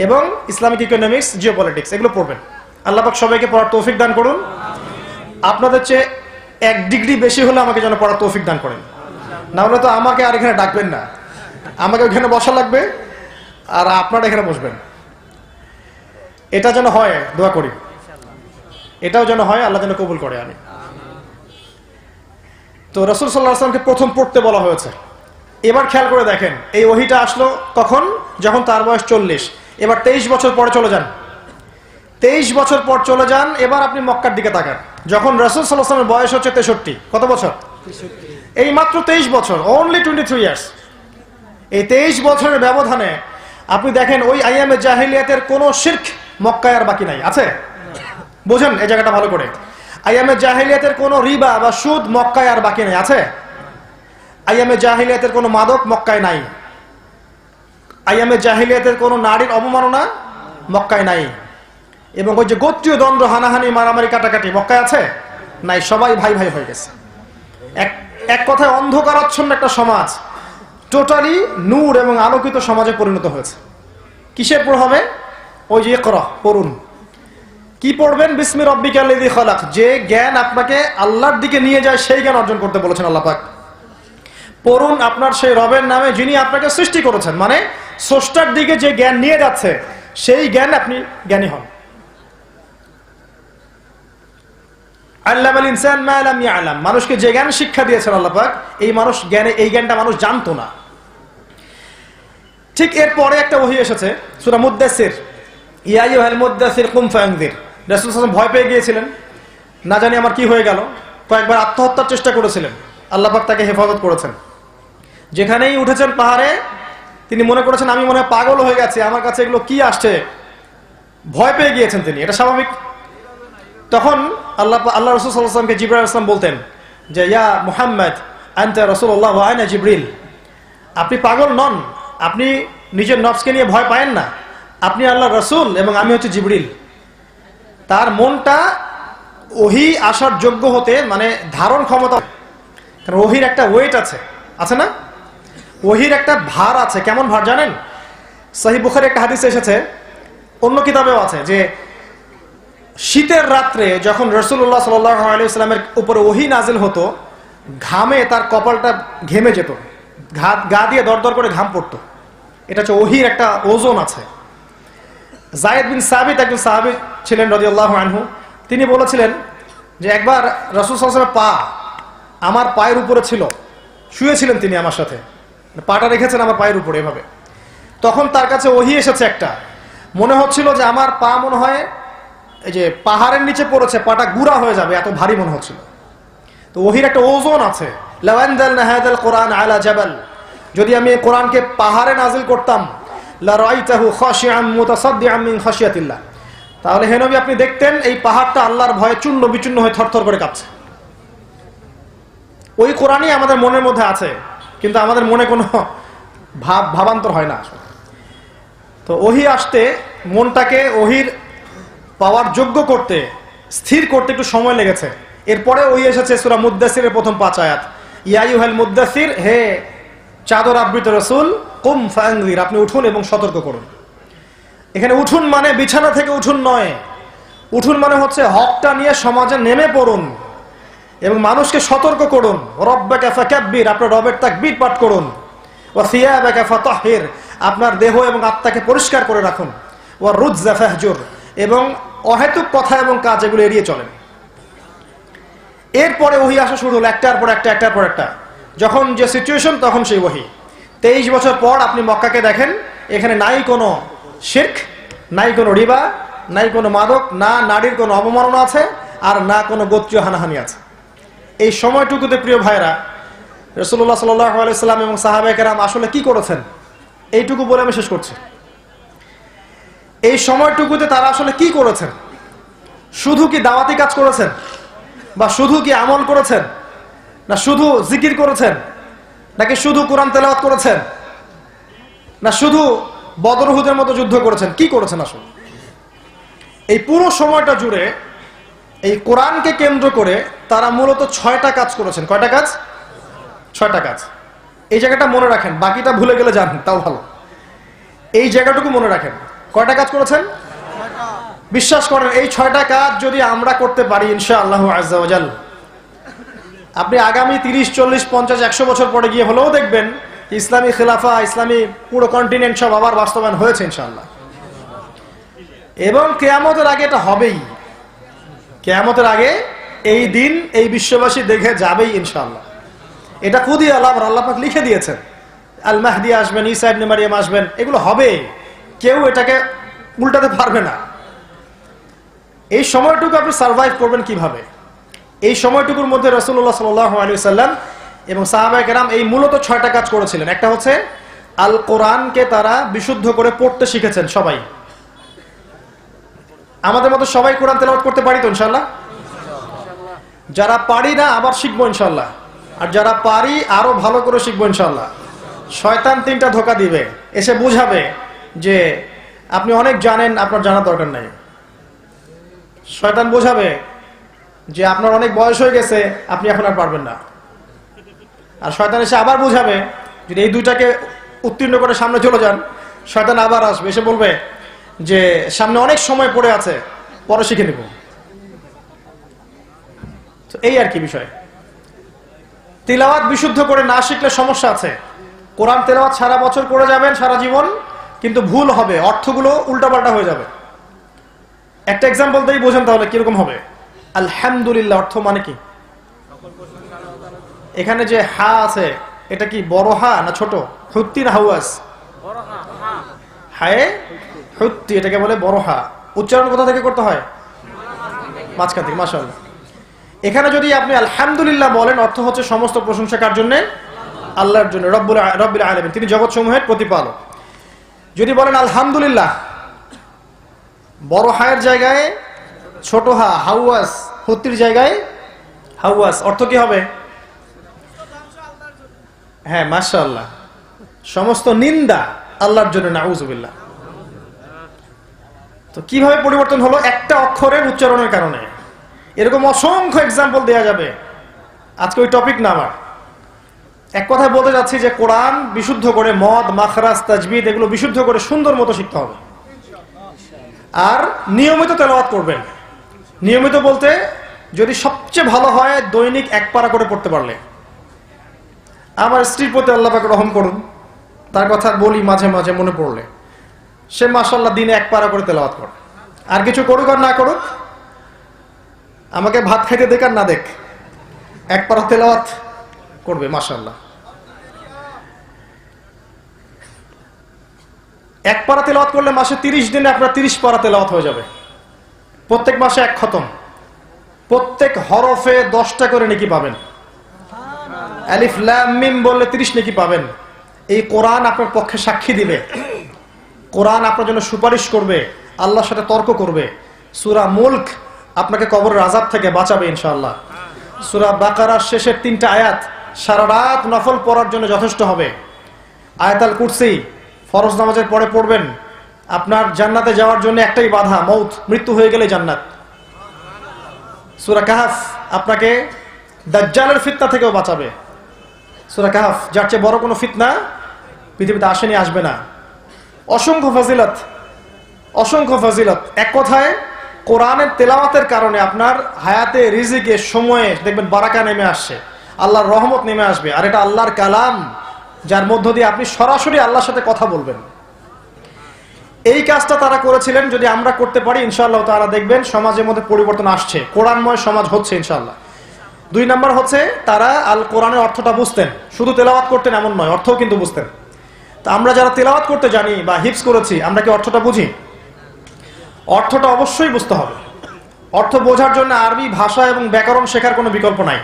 এবং ইসলামিক ইকোনমিক্স, জিওপলিটিক্স, এগুলো পড়বেন। আল্লাহ পাক সবাইকে পড়ার তৌফিক দান করুন। আপনাদের চেয়ে 1 ডিগ্রি বেশি হলে আমাকে যেন পড়ার তৌফিক দান করেন, না হলে তো আমাকে আর এখানে ডাকবেন না, আমাকে ওখানে বসা লাগবে আর আপনারা এখানে বসবেন। এটা যেন হয়, দোয়া করি, এটাও যেন হয়, আল্লাহ যেন কবুল করে। আমি তো রাসূল সাল্লাল্লাহু আলাইহি ওয়াসাল্লামকে প্রথম পড়তে বলা হয়েছে। এবার খেয়াল করে দেখেন, এই ওহীটা আসলো কখন? যখন তার বয়স 40। এবার 23 বছর পরে চলে যান, 23 বছর পর চলে যান। এবার আপনি মক্কার দিকে তাকান, যখন রাসূল সাল্লাল্লাহু আলাইহি ওয়াসাল্লামের বয়স হচ্ছে 63। কত বছর? 63। এই মাত্র 23 বছর, অনলি 23 ইয়ার্স। এই 23 বছরের ব্যবধানে আপনি দেখেন ওই আইয়ামে জাহিলিয়াতের কোনো শিরক মক্কায় আর বাকি নাই। আছে? বোঝেন এই জায়গাটা ভালো করে। আইয়ামে জাহিলিয়াতের কোনো রিবা বা সুদ মক্কায় আর বাকি নাই। আছে? আইয়ামে জাহিলিয়াতের কোনো মাদক মক্কায় নাই। আইয়ামে জাহিলিয়াতের কোনো নারীর অবমাননা মক্কায় নাই। এবং ওই যে গোত্রীয় দ্বন্দ্ব, হানাহানি, মারামারি, কাটাকাটি মক্কায় আছে? নাই। সবাই ভাই ভাই হয়ে গেছে। এক কথায় অন্ধকারাচ্ছন্ন একটা সমাজ টোটালি নূর এবং আলোকিত সমাজে পরিণত হয়েছে। কিসের পর হবে? ওই যে ইকরা, পড়ুন। কি পড়বেন? বিসমি রাব্বিকাল্লাযী খালাক। যে জ্ঞান আপনাকে আল্লাহর দিকে নিয়ে যায় সেই জ্ঞান অর্জন করতে বলেছেন আল্লাহ পাক। পড়ুন আপনার সেই রবের নামে যিনি আপনাকে সৃষ্টি করেছেন, মানে স্রষ্টার দিকে যে জ্ঞান নিয়ে যাচ্ছে সেই জ্ঞান আপনি জ্ঞানী হন। আল্লামাল ইনসান মা লাম ইয়ালাম, মানুষকে যে জ্ঞান শিক্ষা দিয়েছেন আল্লাহ পাক, এই জ্ঞানটা মানুষ জানতো না। ঠিক এরপরে একটা ওহী এসেছে সূরা মুদ্দাসির, ইয়া আইয়ুহাল মুদ্দাসির কুম ফাআনযির। রাসূল সাল্লাল্লাহু আলাইহি ওয়াসাল্লাম ভয় পেয়ে গিয়েছিলেন, না জানি আমার কি হয়ে গেল, কয়েকবার আত্মহত্যার চেষ্টা করেছিলেন। আল্লাহ পাক তাকে হেফাজত করেছেন। যেখানেই উঠেছেন পাহাড়ে, তিনি মনে করেছেন আমি মনে হয় পাগল হয়ে গেছি, আমার কাছে এগুলো কি আসছে, ভয় পেয়ে গিয়েছেন তিনি। এটা স্বাভাবিক। তখন আল্লাহ রাসূল সাল্লাল্লাহু আলাইহি ওয়াসাল্লামকে জিবরাইল আলাইহিস সালাম বলতেন যে ইয়া মুহাম্মদ আনতা রাসূলুল্লাহ ওয়া আনা জিবরিল। আপনি পাগল নন, আপনি নিজের নফসকে নিয়ে ভয় পায়েন না, আপনি আল্লাহর রাসূল এবং আমি হচ্ছে জিবরিল। তার মনটা ওহী আসার যোগ্য হতে, মানে ধারণ ক্ষমতা, কারণ ওহীর একটা ওয়েট আছে, আছে না? ওহীর একটা ভার আছে। কেমন ভার জানেন? সহিহ বুখারী একটা হাদিসে এসেছে, অন্য কিতাবেও আছে, যে শীতের রাত্রে যখন রাসূলুল্লাহ সাল্লাল্লাহু আলাইহি ওয়াসাল্লামের উপরে ওহী নাজিল হতো, ঘামে তার কপালটা ঘেমে যেত, গা দিয়ে দরদর করে ঘাম পড়তো। এটা হচ্ছে ওহীর একটা ওজন আছে। যায়েদ বিন সাবিত একজন সাহাবী ছিলেন রাদিয়াল্লাহু আনহু। তিনি বলেছিলেন যে একবার রাসূল সাল্লাল্লাহু আলাইহি ওয়াসাল্লামের পা আমার পায়ের উপরে ছিল, শুয়েছিলেন তিনি আমার সাথে, পাটা রেখেছেন আমার পায়ের উপরে এভাবে। তখন তার কাছে ওহী এসেছে একটা, মনে হচ্ছিল যে আমার পা মনে হয় এই যে পাহাড়ের নিচে পড়েছে, পাটা গুঁড়া হয়ে যাবে, এত ভারী মনে হচ্ছিল। তো ওহীর একটা ওজন আছে, লাউ আনজালনা হাযাল কুরআন আলা জাবাল, যদি আমি এই কোরআনকে পাহাড়ে নাজিল করতাম, লা রাআইতাহু খাশিআম মুতাসাদ্দিআম মিন খাশিয়াতিল্লাহ, তাহলে হে নবী আপনি দেখতেন এই পাহাড়টা আল্লাহর ভয়ে চূর্ণ বিচূর্ণ হয়ে থরথর করে কাঁপছে। ওই কোরআনই আমাদের মনের মধ্যে আছে, কিন্তু আমাদের মনে কোনো ভাবান্তর হয় না। তো ওহী আসতে মনটাকে ওহীর পাওয়ার যোগ্য করতে, স্থির করতে একটু সময় লেগেছে। এরপরে ওই এসেছে সূরা মুদ্দাসিরের প্রথম 5 আয়াত, ইয়া আইয়ুহাল মুদ্দাসির, হে চাদর আবৃত রাসূল, কুম ফাআনযির, আপনি উঠুন এবং সতর্ক করুন। এখানে উঠুন মানে বিছানা থেকে উঠুন নয়, উঠুন মানে হচ্ছে হকটা নিয়ে সমাজে নেমে পড়ুন এবং মানুষকে সতর্ক করুন। রব্বাকা ফাকাব্বির, আপনার রবের তাকবীর পাঠ করুন। ওয়া সিয়াবাকা ফাতাহহির, আপনার দেহ এবং আত্মাকে পরিষ্কার করে রাখুন। ওয়া রুজজা ফাহজুর, এবং অহেতুক কথা এবং কাজ এগুলো এড়িয়ে চলেন। এরপরে ওহী আসা শুরু হলো, একটার পর একটা, একটার পর একটা। যখন যে সিচুয়েশন তখন সেই ওহী। 23 বছর পর আপনি মক্কাকে দেখেন, এখানে নাই কোনো শিরক, নাই কোনো রিবা, নাই কোনো মাদক, না নারীর কোনো অবমাননা আছে, আর না কোনো গোত্রীয় হানাহানি আছে। এই সময়টুকুতে প্রিয় ভাইরা, রাসূলুল্লাহ সাল্লাল্লাহু আলাইহি ওয়াসাল্লাম এবং সাহাবায়ে কেরাম আসলে কি করেছেন, এইটুকু বলে আমি শেষ করছি। এই সময়টুকুতে তারা আসলে কি করেছেন? শুধু কি দাওয়াতি কাজ করেছেন, বা শুধু কি আমল করেছেন, না শুধু জিকির করেছেন, নাকি শুধু কোরআন তেলাওয়াত করেছেন, না শুধু বদর উহুদের মতো যুদ্ধ করেছেন? কি করেছেন আসলে? এই পুরো সময়টা জুড়ে এই কোরআনকে কেন্দ্র করে তারা মূলত 6টা কাজ করেছেন। কয়টা কাজ? 6টা কাজ। এই জায়গাটা মনে রাখেন, বাকিটা ভুলে গেলে জানেন তাও ভালো। এই জায়গাটুকু মনে রাখেন, কয়টা কাজ করেছেন? বিশ্বাস করেন, এই 6টা কাজ যদি আমরা করতে পারি ইনশাআল্লাহু আযজা ওয়া জাল, আপনি আগামী 30, 40, 50, 100 বছর পরে গিয়ে হলেও দেখবেন ইসলামী খিলাফা, ইসলামী পুরো কন্টিনেন্ট সব আবার বাস্তবায়ন হয়েছে ইনশাআল্লাহ। এবং কিয়ামতের আগে এটা হবেই। কিয়ামতের আগে এই দিন এই বিশ্ববাসী দেখে যাবেই ইনশাআল্লাহ। এটা খুদই আল্লাহ পাক লিখে দিয়েছেন। আল মাহদি আসবেন, ঈসা ইবনে মারইয়াম আসবেন, এগুলো হবে, কেউ এটাকে উল্টাতে পারবে না। এই সময়টুকু আপনি সার্ভাইভ করবেন কিভাবে? এই সময়টুকুর মধ্যে রাসূলুল্লাহ সাল্লাল্লাহু আলাইহি ওয়াসাল্লাম এবং সাহাবায়ে কেরাম এই মূলত 6টা কাজ করেছিলেন। একটা হচ্ছে আল কোরআনকে তারা বিশুদ্ধ করে পড়তে শিখেছেন। সবাই আমাদের মতো সবাই কোরআন তেলাওয়াত করতে পারি তো ইনশাআল্লাহ? যারা পারি না আবার শিখবো ইনশাআল্লাহ, আর যারা পারি আরো ভালো করে শিখবো ইনশাআল্লাহ। শয়তান 3টা ধোঁকা দিবে, এসে বুঝাবে যে আপনি অনেক জানেন, আপনার জানার দরকার নাই। শয়তান বোঝাবে যে আপনার অনেক বয়স হয়ে গেছে, আপনি এখন আর পারবেন না। আর শয়তান এসে আবার বোঝাবে, যদি এই দুইটাকে উত্তীর্ণ করে সামনে চলে যান, শয়তান আবার আসবে, এসে বলবে যে সামনে অনেক সময় পড়ে আছে, পরে শিখে নিব। তো এই আর কি বিষয়। তিলাওয়াত বিশুদ্ধ করে না শিখলে সমস্যা আছে। কোরআন তেলাওয়াত সারা বছর করে যাবেন, সারা জীবন, কিন্তু ভুল হবে, অর্থগুলো উল্টাপাল্টা হয়ে যাবে। একটা এক্সাম্পল দিয়েই বোঝেন তাহলে কিরকম হবে। আলহামদুলিল্লাহ অর্থ মানে কি? এখানে যে হা আছে, এটা কি বড় হা না ছোট? হুত্তি না হাওয়াস? হায়ে হুত্তি, এটাকে বলে বড় হা। উচ্চারণ কোথা থেকে করতে হয়? মাঝখান থেকে। মাশাআল্লাহ। এখানে যদি আপনি আলহামদুলিল্লাহ বলেন, অর্থ হচ্ছে সমস্ত প্রশংসা কার জন্য? আল্লাহর জন্য, রব্বুল আলামিন, তিনি জগৎসমূহের প্রতিপালক। যদি বলেন আলহামদুলিল্লাহ, বড় হায়ের জায়গায় ছোট হা হাওয়াস, হুত্তির জায়গায় হাওয়াস, অর্থ কি হবে? হ্যাঁ মাশাআল্লাহ, সমস্ত নিন্দা আল্লাহর জন্য, নাউযুবিল্লাহ। তো কিভাবে পরিবর্তন হলো? একটা অক্ষরের উচ্চারণের কারণে। এরকম অসংখ্য এক্সাম্পল দেয়া যাবে, আজকে ওই টপিক না আমার। এক কথায় বলতে যাচ্ছি যে কোরআন বিশুদ্ধ করে মদ, মাখরাজ, তাজবিদ এগুলো বিশুদ্ধ করে সুন্দর মতো শিখতে হবে। আর নিয়মিত তেলাওয়াত করবেন। নিয়মিত বলতে যদি সবচেয়ে ভালো হয় দৈনিক 1 পারা করে পড়তে পারলে। আমার স্ত্রীর প্রতি আল্লাহ পাক রহম করুন, তার কথা বলি মাঝে মাঝে মনে পড়লে। সে মাশাআল্লাহ দিনে 1 পারা করে তেলাওয়াত করে, আর কিছু করুক আর না করুক, আমাকে ভাত খাইতে দেখ আর না দেখ, 1 পারা তেলাওয়াত করবে মাশাআল্লাহ। 1 পারা তেলাওয়াত করলে মাসে 30 দিনে আপনার 30 পারা তেলাওয়াত হয়ে যাবে। প্রত্যেক মাসে 1 খতম, প্রত্যেক হরফে 10টা করে নেকি পাবেন। আলিফ লাম মিম বললে 30 নেকি পাবেন। এই কোরআন আপনার পক্ষে সাক্ষী দিবে, কোরআন আপনার জন্য সুপারিশ করবে, আল্লাহর সাথে তর্ক করবে। সূরা মুলক আপনাকে কবরের আযাব থেকে বাঁচাবে ইনশাআল্লাহ। সূরা বাকারার শেষের 3টা আয়াত সারা রাত নফল পড়ার জন্য যথেষ্ট হবে। আয়াতুল কুরসি ফরজ নামাজের পরে পড়বেন, আপনার জান্নাতে যাওয়ার জন্য একটাই বাধা, মউত, মৃত্যু হয়ে গেলে জান্নাত। সূরা কাহফ আপনাকে দাজ্জালের ফিতনা থেকেও বাঁচাবে। সূরা কাহফ, যার চেয়ে বড় কোনো ফিতনা পৃথিবীতে আসেনি, আসবে না। অসংখ্য ফজিলত, অসংখ্য ফজিলত। এক কথায় কোরআনের তেলাওয়াতের কারণে আপনার হায়াতে, রিজিকে, সময়ে দেখবেন বারাকা নেমে আসছে, আল্লাহর রহমত নেমে আসবে। আর এটা আল্লাহর কালাম, যার মধ্য দিয়ে আপনি সরাসরি আল্লাহর সাথে কথা বলবেন। এই কাজটা তারা করেছিলেন, যদি আমরা করতে পারি ইনশাআল্লাহ তাআলা দেখবেন সমাজের মধ্যে পরিবর্তন আসছে, কোরআনময় সমাজ হচ্ছে ইনশাআল্লাহ। 2 নাম্বার হচ্ছে তারা আল কোরআনের অর্থটা বুঝতেন, শুধু তেলাওয়াত করতেন এমন নয়, অর্থও কিন্তু বুঝতেন। তা আমরা যারা তেলাওয়াত করতে জানি বা হিফজ করেছি, আমরা কি অর্থটা বুঝি? অর্থটা অবশ্যই বুঝতে হবে। অর্থ বোঝার জন্য আরবি ভাষা এবং ব্যাকরণ শেখার কোনো বিকল্প নাই।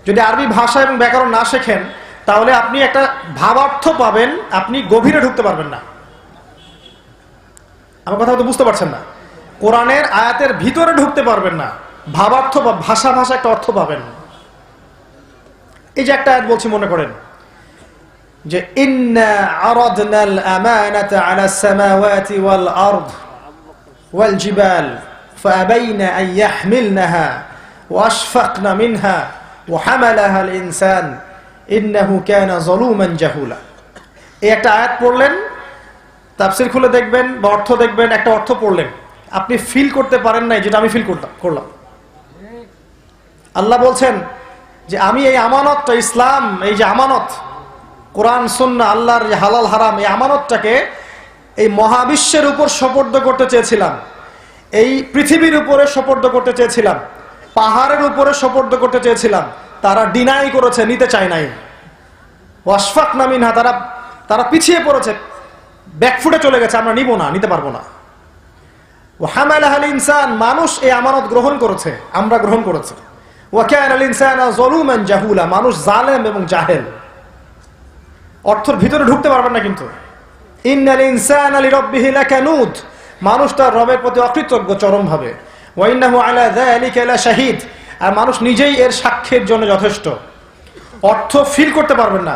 যদি আরবি ভাষা এবং ব্যাকরণ না শেখেন, তাহলে আপনি একটা ভাবার্থ পাবেন, আপনি গভীরে ঢুকতে পারবেন না। আমার কথা হয়তো বুঝতে পারছেন না। কোরআনের আয়াতের ভিতরে ঢুকতে পারবেন না, ভাবার্থ বা ভাষা একটা অর্থ পাবেন। এই যে একটা আয়াত বলছি, মনে করেন যে ইন্না আরাদনাল আমানাতা আলাস সামাওয়াতি ওয়াল আরদ ওয়াল জিবাল ফাআবাইনা আন ইয়াহমিলনাহা ওয়া আশফাকনা মিনহা ওয়া হামালাহা আল ইনসান ইন্নাহু কানা যালুমান জাহুলা। এই একটা আয়াত পড়লেন, তাফসীর খুলে দেখবেন বা অর্থ দেখবেন, একটা অর্থ পড়লেন, আপনি ফিল করতে পারেন নাই যেটা আমি ফিল করলাম। আল্লাহ বলছেন যে আমি এই আমানতটা, ইসলাম এই যে আমানত, কোরআন সুন্নাহ, আল্লাহর যে হালাল হারাম, এই আমানতটাকে এই মহাবিশ্বের উপর সোপর্দ করতে চেয়েছিলাম, এই পৃথিবীর উপরে সোপর্দ করতে চেয়েছিলাম, পাহাড়ের উপরে সোপর্দ করতে চেয়েছিলাম। তারা ডিনাই করেছে, নিতে চায় নাই। ওয়াশফাকনা মিনহা, তারা পিছিয়ে পড়েছে, ব্যাকফুটে চলে গেছে, আমরা নিব না, নিতে পারবো না। ওয়া হামালাহাল ইনসান, মানুষ এই আমানত গ্রহণ করেছে, আমরা গ্রহণ করেছি। ওয়া কানাল ইনসানু যালুমান জাহুলা, মানুষ জালেম এবং জাহেল। অর্থের ভিতরে ঢুকতে পারবেন না কিন্তু। ইন্নাল ইনসানা লিরাব্বিহি লাকানুদ, মানুষ তার রবের প্রতি অকৃতজ্ঞ চরমভাবে। ওয়া ইন্নাহু আলা যালিকা লাশাহিদ, আর মানুষ নিজেই এর সাক্ষ্যের জন্য যথেষ্ট। অর্থ ফিল করতে পারবেন না।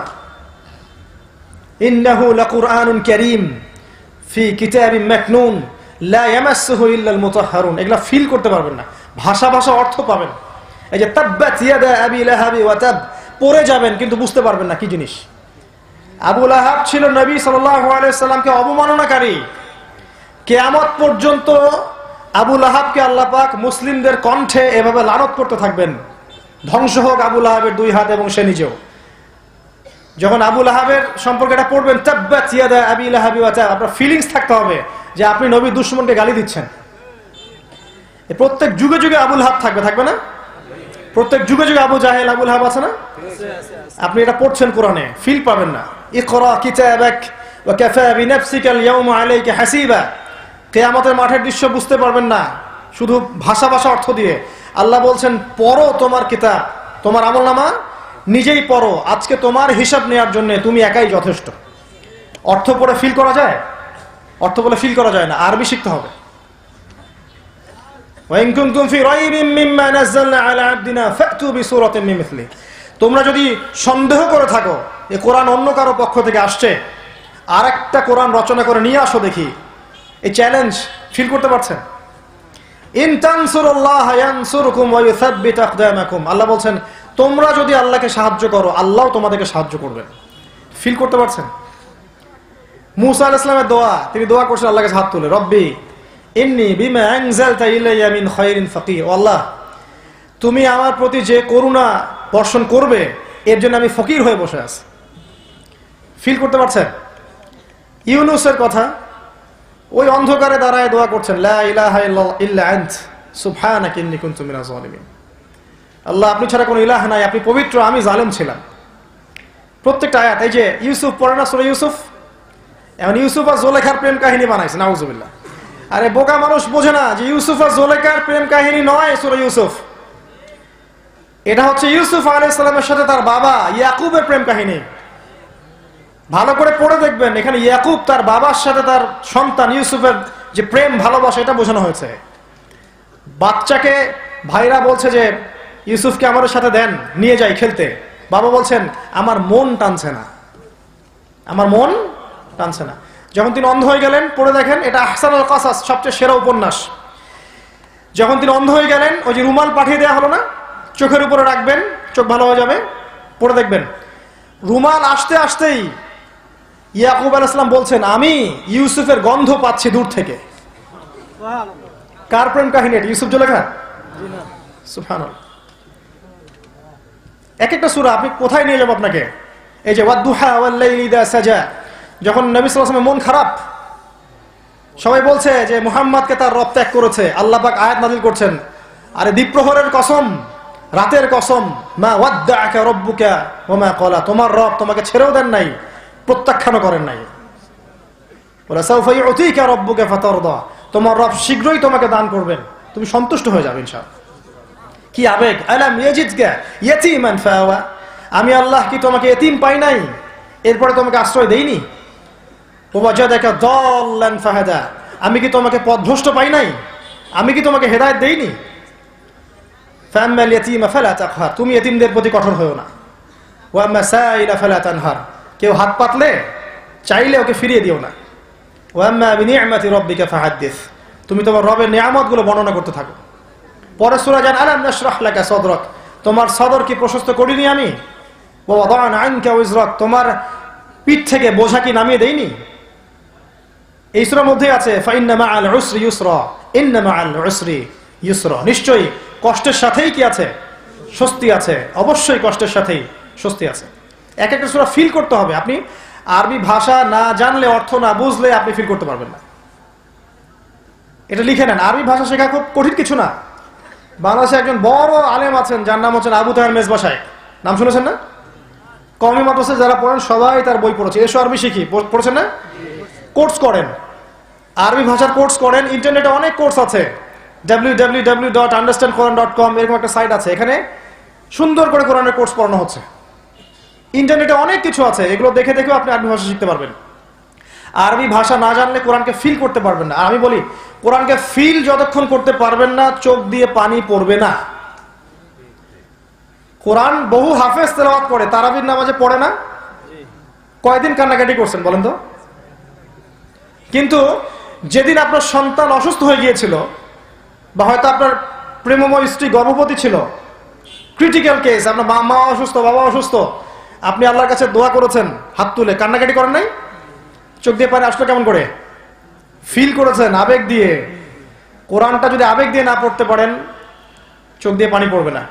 ইন্নাহু লাকুরআনুন কারীম ফি কিতাবিন মাকনুন লা ইয়ামাসসুহু ইল্লাল মুতাহহারুন, এগুলা ফিল করতে পারবেন না। ভাষা অর্থ পাবেন। এই যে তাব্বাত ইয়াদা আবি লাহাবি ওয়া তাব, পড়ে যাবেন কিন্তু বুঝতে পারবেন না কি জিনিস। আবু লাহাব ছিল নবী সাল্লাল্লাহু আলাইহি সাল্লামকে অবমাননাকারী। কিয়ামত পর্যন্ত আবু লাহাবকে আল্লাহ পাক মুসলিমদের কণ্ঠে এভাবে লানত করতে থাকবেন, ধ্বংস হোক আবু লাহাবের 2 হাত এবং সে নিজেও। যখন আবু লাহাবের সম্পর্কে এটা পড়বেন, তাব্বাত ইয়াদা আবি লাহাবি ওয়া তাব, আপনার ফিলিংস থাকতে হবে যে আপনি নবীর দুশমনকে গালি দিচ্ছেন। প্রত্যেক যুগে যুগে আবু লাহাব থাকবে না? প্রত্যেক যুগে যুগে আবু জাহেল, আবু লাহাব আছে না? আপনি এটা পড়ছেন কোরআনে, ফিল পাবেন না। ইকরা কিতাবাক ওয়া কাফা বিনাফসিকাল ইয়াওমা আলাইকা হাসিবা, কিয়ামতের মাঠের দৃশ্য বুঝতে পারবেন না শুধু ভাষা অর্থ দিয়ে। আল্লাহ বলছেন পড়ো তোমার কিতাব, তোমার আমলনামা নিজেই পড়ো, আজকে তোমার হিসাব নেওয়ার জন্য তুমি একাই যথেষ্ট। অর্থ পড়ে ফিল করা যায়? অর্থ বলে ফিল করা যায় না, আরবি শিখতে হবে। ওয়াইন কুনতুম ফি রাইবিন মিম্মা নাযালনা আলা আবদিনা ফাতু বিসূরাতিন মিন মিথলি, তোমরা যদি সন্দেহ করে থাকো এই কোরআন অন্য কারো পক্ষ থেকে আসছে, আরেকটা কোরআন রচনা করে নিয়ে আসো দেখি। এই চ্যালেঞ্জ ফিল করতে পারছেন? ইন তানসুরুল্লাহ ইয়ানসুরকুম ওয়া ইউসাব্বিত আকদামাকুম, আল্লাহ বলছেন তোমরা যদি আল্লাহকে সাহায্য করো, আল্লাহও তোমাদেরকে সাহায্য করবেন। ফিল করতে পারছেন? মুসা আলাইহিস সালামের দোয়া, তিনি দোয়া করছেন আল্লাহর কাছে হাত তুলে, রব্বি ইন্নী বিমা আনজালতা ইলাইয়া মিন খায়রিন ফাকিহ, ও আল্লাহ তুমি আমার প্রতি যে করুণা বর্ষণ করবে এর জন্য আমি ফকির হয়ে বসে আছি। ফিল করতে পারছেন? ইউনূসের কথা, ওই অন্ধকারে দাঁড়ায় দোয়া করছেন, লা ইলাহা ইল্লা আন্ত সুবহানাকা ইন্নী কুনতু মিনাজ জালিমিন। আল্লাহ, আপনি ছাড়া কোনো ইলাহ নাই, আপনি পবিত্র, আমি জালেম ছিলাম। প্রত্যেকটা আয়াত, এই যে ইউসুফ পড়ে না সূরা ইউসুফ, এখন ইউসুফ আর জোলেখার প্রেম কাহিনী বানাইছে, নাউজুবিল্লাহ। আরে বোকা মানুষ বোঝে না যে ইউসুফ আর জোলেখার প্রেম কাহিনী নয় সূরা ইউসুফ। এটা হচ্ছে ইউসুফ আলাইহিস সালামের সাথে তার বাবা ইয়াকুবের প্রেম কাহিনী। ভালো করে পড়ে দেখবেন, এখানে ইয়াকুব তার বাবার সাথে তার সন্তান ইউসুফের যে প্রেম ভালোবাসা এটা বোঝানো হয়েছে। বাচ্চাকে ভাইরা বলছে যে ইউসুফকে আমাদের সাথে দেন, নিয়ে যাই খেলতে। বাবা বলছেন আমার মন টানছে না, আমার মন টানছে না। যখন তিনি অন্ধ হয়ে গেলেন, পড়ে দেখেন, এটা আহসানুল কাসাস, সবচেয়ে সেরা উপন্যাস। যখন তিনি অন্ধ হয়ে গেলেন, ওই যে রুমাল পাঠিয়ে দেওয়া হলো না, চোখের উপরে রাখবেন, চোখ ভালো হয়ে যাবে, পড়ে দেখবেন। রুমাল আসতে আসতেই ইয়াকুব আলাইহিস সালাম বলছেন আমি ইউসুফের গন্ধ পাচ্ছি দূর থেকে। কার প্রেম কাহিনী এটা? ইউসুফ জুলেখা? সুবহানাল্লাহ। এক একটা সূরা আপনি কোথায় নিয়ে যাব আপনাকে। এই যে ওয়াদ-দুহা ওয়াল-লাইলি ইযা সাজা, যখন নবী সাল্লাল্লাহু আলাইহি ওয়াসাল্লাম মন খারাপ, সবাই বলছে যে মুহাম্মদকে তার রব ত্যাগ করেছে, আল্লাহ পাক আয়াত নাযিল করছেন, আরে দ্বীপ্রহরের কসম, রাতের কসম, মা ওয়াদ্দাআকা রাব্বুকা ওয়া মা ক্বালা, তোমার রব তোমাকে ছেড়েও দেন নাই, প্রত্যাখ্যানও করেন নাই। ওয়ালা সাউফা ইউতিকা রাব্বুকা ফাতারদা, তোমার রব শীঘ্রই তোমাকে দান করবেন, তুমি সন্তুষ্ট হয়ে যাবে ইনশাআল্লাহ। কি আবেগ! আলাম ইয়াজিদকা ইয়াতীমান ফাআওয়া, আমি আল্লাহ কি তোমাকে এতিম পাই নাই, এরপরে তোমাকে আশ্রয় দেইনি? ওয়াজাদাকা দাল্লান ফাহাদা, আমি কি তোমাকে পথভ্রষ্ট পাই নাই, আমি কি তোমাকে হেদায়েত দেইনি? ফাআম্মাল ইয়াতীমা ফালা তাকহার, তুমি এতিমদের প্রতি কঠোর হয়ো না। ওয়া আম্মা সাইলা ফালা তানহার, কেউ হাত পাতলে চাইলে ওকে ফিরিয়ে দিও না। ওয়া আম্মা বিনি'মাতি রাব্বিকা ফাহাদ্দিস, তুমি তোমার রবের নিয়ামতগুলো বর্ণনা করতে থাকো। পরে সূরা জান, আলাম নাশরাহ লাকা সাদরাক, তোমার সদর কি প্রশস্ত করিনি আমি? ওয়া ওয়াদা'না আনকা ওয়িজরাক, তোমার পিঠ থেকে বোঝা কি নামিয়ে দেইনি? এই সূরার মধ্যে আছে ফাইন্না মা'আল উসরি ইউসরা, ইন্না মা'আল উসরি ইউসরা, নিশ্চয়ই কষ্টের সাথেই কি আছে? স্বস্তি আছে। অবশ্যই কষ্টের সাথেই স্বস্তি আছে। এক একটা সূরা ফিল করতে হবে। আপনি আরবি ভাষা না জানলে, অর্থ না বুঝলে আপনি ফিল করতে পারবেন না। এটা লিখে নেন, আরবি ভাষা শেখা খুব কঠিন কিছু না। বাংলাদেশে একজন বড় আলেম আছেন, যার নাম হচ্ছেন আবু তাহের মেজবা সাহেব, নাম শুনেছেন না? কওমি মাদ্রাসায় যারা পড়েন সবাই তার বই পড়েছে, এসো আরবি শিখি, পড়ছেন না? কোর্স করেন, আরবি ভাষার কোর্স করেন। ইন্টারনেটে অনেক কোর্স আছে, www.understandquran.com এরকম একটা সাইট আছে, এখানে সুন্দর করে কোরআনের কোর্স পড়ানো হচ্ছে। ইন্টারনেটে অনেক কিছু আছে, এগুলো দেখে দেখেও আপনি আরবি ভাষা শিখতে পারবেন। আরবি ভাষা না জানলে কোরআনকে ফিল করতে পারবেন না। আর আমি বলি, কোরআনকে ফিল যতক্ষণ করতে পারবেন না, চোখ দিয়ে পানি পড়বে না। কোরআন বহু হাফেজ তেলাওয়াত করে, তারাবির নামাজে পড়ে না? কয়দিন কান্নাকাটি করছেন বলেন তো? কিন্তু যেদিন আপনার সন্তান অসুস্থ হয়ে গিয়েছিল, বা হয়তো আপনার প্রেমময় স্ত্রী গর্ভবতী ছিল, ক্রিটিক্যাল কেস, আপনার মা অসুস্থ, বাবা অসুস্থ, আপনি আল্লাহর কাছে দোয়া করেছেন, হাত তুলে কান্নাকাটি করেন নাই? চোখ দিয়ে পানি আসলো কেমন করে? ফিল করেছেন আবেগ দিয়ে। কোরআনটা যদি আবেগ দিয়ে না পড়তে পারেন, চোখ দিয়ে পানি পড়বে না।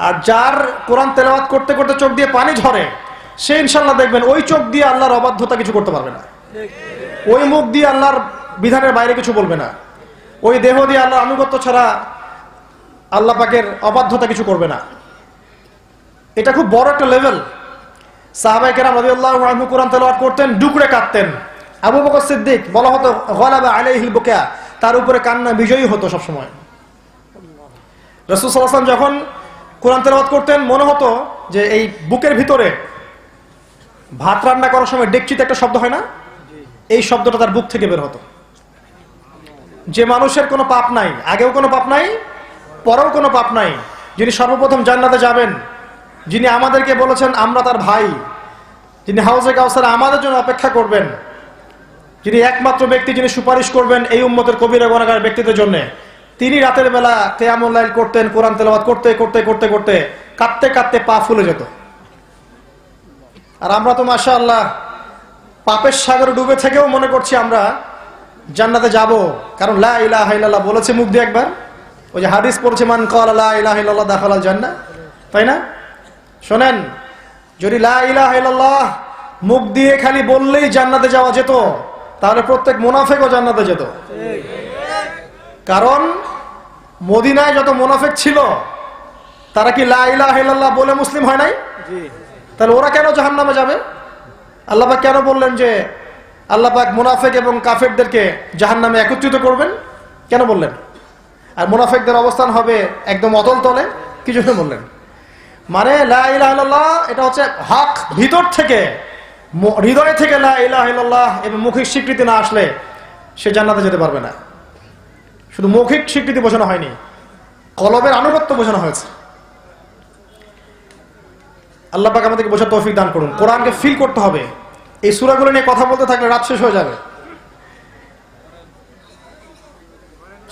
আর যার কোরআন তেলাওয়াত করতে করতে চোখ দিয়ে পানি ঝরে, সে ইনশাল্লাহ দেখবেন ওই চোখ দিয়ে আল্লাহর অবাধ্যতা কিছু করতে পারবে না, ওই মুখ দিয়ে আল্লাহর বিধানের বাইরে কিছু বলবে না, ওই দেহ দিয়ে আল্লাহর আনুগত্য ছাড়া আল্লাহ পাকের অবাধ্যতা কিছু করবে না। এটা খুব বড় একটা লেভেল। সাহাবায়ে কেরাম রাদিয়াল্লাহু আনহু কোরআন তেলাওয়াত করতেন, ডুকরে কাঁদতেন। আবু বকর সিদ্দিক বলা হতো গালাবা আলাইহিল বুকা, তার উপরে কান্না বিজয়ী হতো সব সময়। রাসূল সাল্লাল্লাহু আলাইহি ওয়াসাল্লাম যখন কোরআন তেলাওয়াত করতেন, মনে হতো যে এই বুকের ভিতরে ভাত রান্না করার সময় ডেকচিতে একটা শব্দ হয় না, এই শব্দটা তার বুক থেকে বের হতো। যে মানুষের কোনো পাপ নাই, আগেও কোনো পাপ নাই, পরেও কোনো পাপ নাই, যিনি সর্বপ্রথম জান্নাতে যাবেন, যিনি আমাদেরকে বলেছেন আমরা তার ভাই, যিনি হাউজে কাউসারে আমাদের জন্য অপেক্ষা করবেন, যিনি একমাত্র ব্যক্তি যিনি সুপারিশ করবেন এই উম্মতের কবিরা গুনাহগার ব্যক্তিদের জন্য, তিনি রাতের বেলা কিয়ামুল লাইল করতেন, কোরআন তেলাওয়াত করতে করতে করতে করতে কাঁদতে কাঁদতে পা ফুলে যেত। আর আমরা তো মাশাআল্লাহ পাপের সাগরে ডুবে থেকেও মনে করছি আমরা জান্নাতে যাব, কারণ লা ইলাহা ইল্লাল্লাহ বলেছে মুখ দিয়ে একবার। ওই যে হাদিস পড়ছে, মান ক্বালা লা ইলাহা ইল্লাল্লাহ দাখালাল জান্নাহ, তাই না? শোনেন, যদি লা ইলাহা ইল্লাল্লাহ মুখ দিয়ে খালি বললেই জান্নাতে যাওয়া যেত, তাহলে প্রত্যেক মুনাফিকও জান্নাতে যেত। কারণ মদিনায় যত মুনাফিক ছিল তারা কি লা ইলাহা ইল্লাল্লাহ বলে মুসলিম হয় নাই? তাহলে ওরা কেন জাহান্নামে যাবে? আল্লাহ পাক কেন বললেন যে আল্লাহ পাক মুনাফিক এবং কাফেরদেরকে জাহান্নামে একত্রিত করবেন? কেন বললেন? আর মুনাফিকদের অবস্থান হবে একদম অতল তলে, কি জন্য বললেন? মানে লা ইলাহা ইল্লাল্লাহ এটা হচ্ছে হক, ভিতর থেকে হৃদয় থেকে লা ইলাহা ইল্লাল্লাহ এবং মৌখিক স্বীকৃতি না আসলে সে জান্নাতে যেতে পারবে না। শুধু মৌখিক স্বীকৃতি বোঝানো হয়নি, কলবের আনুগত্য বোঝানো হয়েছে। আল্লাহ পাক আমাদেরকে বোঝার তৌফিক দান করুন। কোরআনকে ফিল করতে হবে। এই সূরাগুলো নিয়ে কথা বলতে থাকলে রাত শেষ হয়ে যাবে।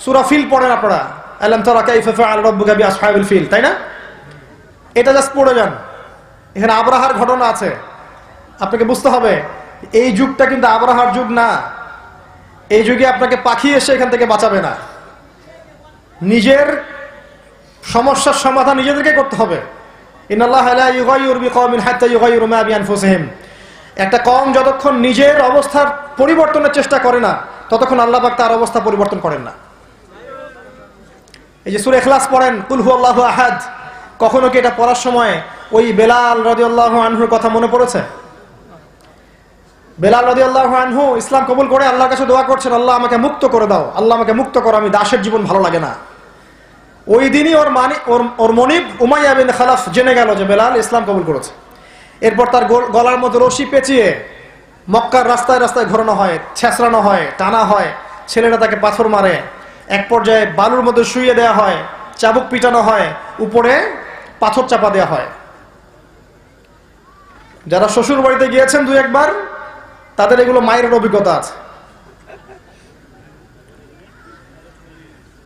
সূরা ফিল পড়েন আপনারা, আলাম তারা কাইফা ফাআল রাব্বুকা বিআসহাবিল ফিল, তাই না? এটা জাস্ট পড়ে যান। এখানে আবরাহার ঘটনা আছে, আপনাকে বুঝতে হবে এই যুগটা কিন্তু আবরাহার যুগ না। এই যুগে আপনাকে পাখি এসে এখান থেকে বাঁচাবে না। নিজের সমস্যার সমাধান নিজেদেরকে করতে হবে। ইন্নাল্লাহা লা ইউগাইয়িরু বিকওমিন হাত্তা ইউগাইয়িরু মা বিআনফুসিহিম। একটা কওম যতক্ষণ নিজের অবস্থার পরিবর্তনের চেষ্টা করে না ততক্ষণ আল্লাহ পাক তার অবস্থা পরিবর্তন করেন না। এই যে সূরা ইখলাস পড়েন, কুল হুয়াল্লাহু আহাদ, কখনো কি এটা পড়ার সময় ওই বেলাল রাদিয়াল্লাহু আনহুর কথা মনে পড়েছে? বেলাল রাদিয়াল্লাহু আনহু ইসলাম কবুল করে আল্লাহর কাছে দোয়া করছেন, আল্লাহ আমাকে মুক্ত করে দাও, আল্লাহ আমাকে মুক্ত করো, আমি দাসের জীবন ভালো লাগে না। ওই দিনই ওর মনিব উমাইয়া বিন খালাফ জেনে গেল যে বেলাল ইসলাম কবুল করেছে। এরপর তার গলার মধ্যে রশি পেঁচিয়ে মক্কার রাস্তায় রাস্তায় ঘোরানো হয়, ছেঁচড়ানো হয়, টানা হয়, ছেলেরা তাকে পাথর মারে, এক পর্যায়ে বালুর মধ্যে শুইয়ে দেওয়া হয়, চাবুক পিটানো হয়, উপরে পাথর চাপা দেওয়া হয়। যারা শ্বশুর বাড়িতে গিয়েছেন দুই একবার তাদের এগুলো মায়ের অভিজ্ঞতা আছে।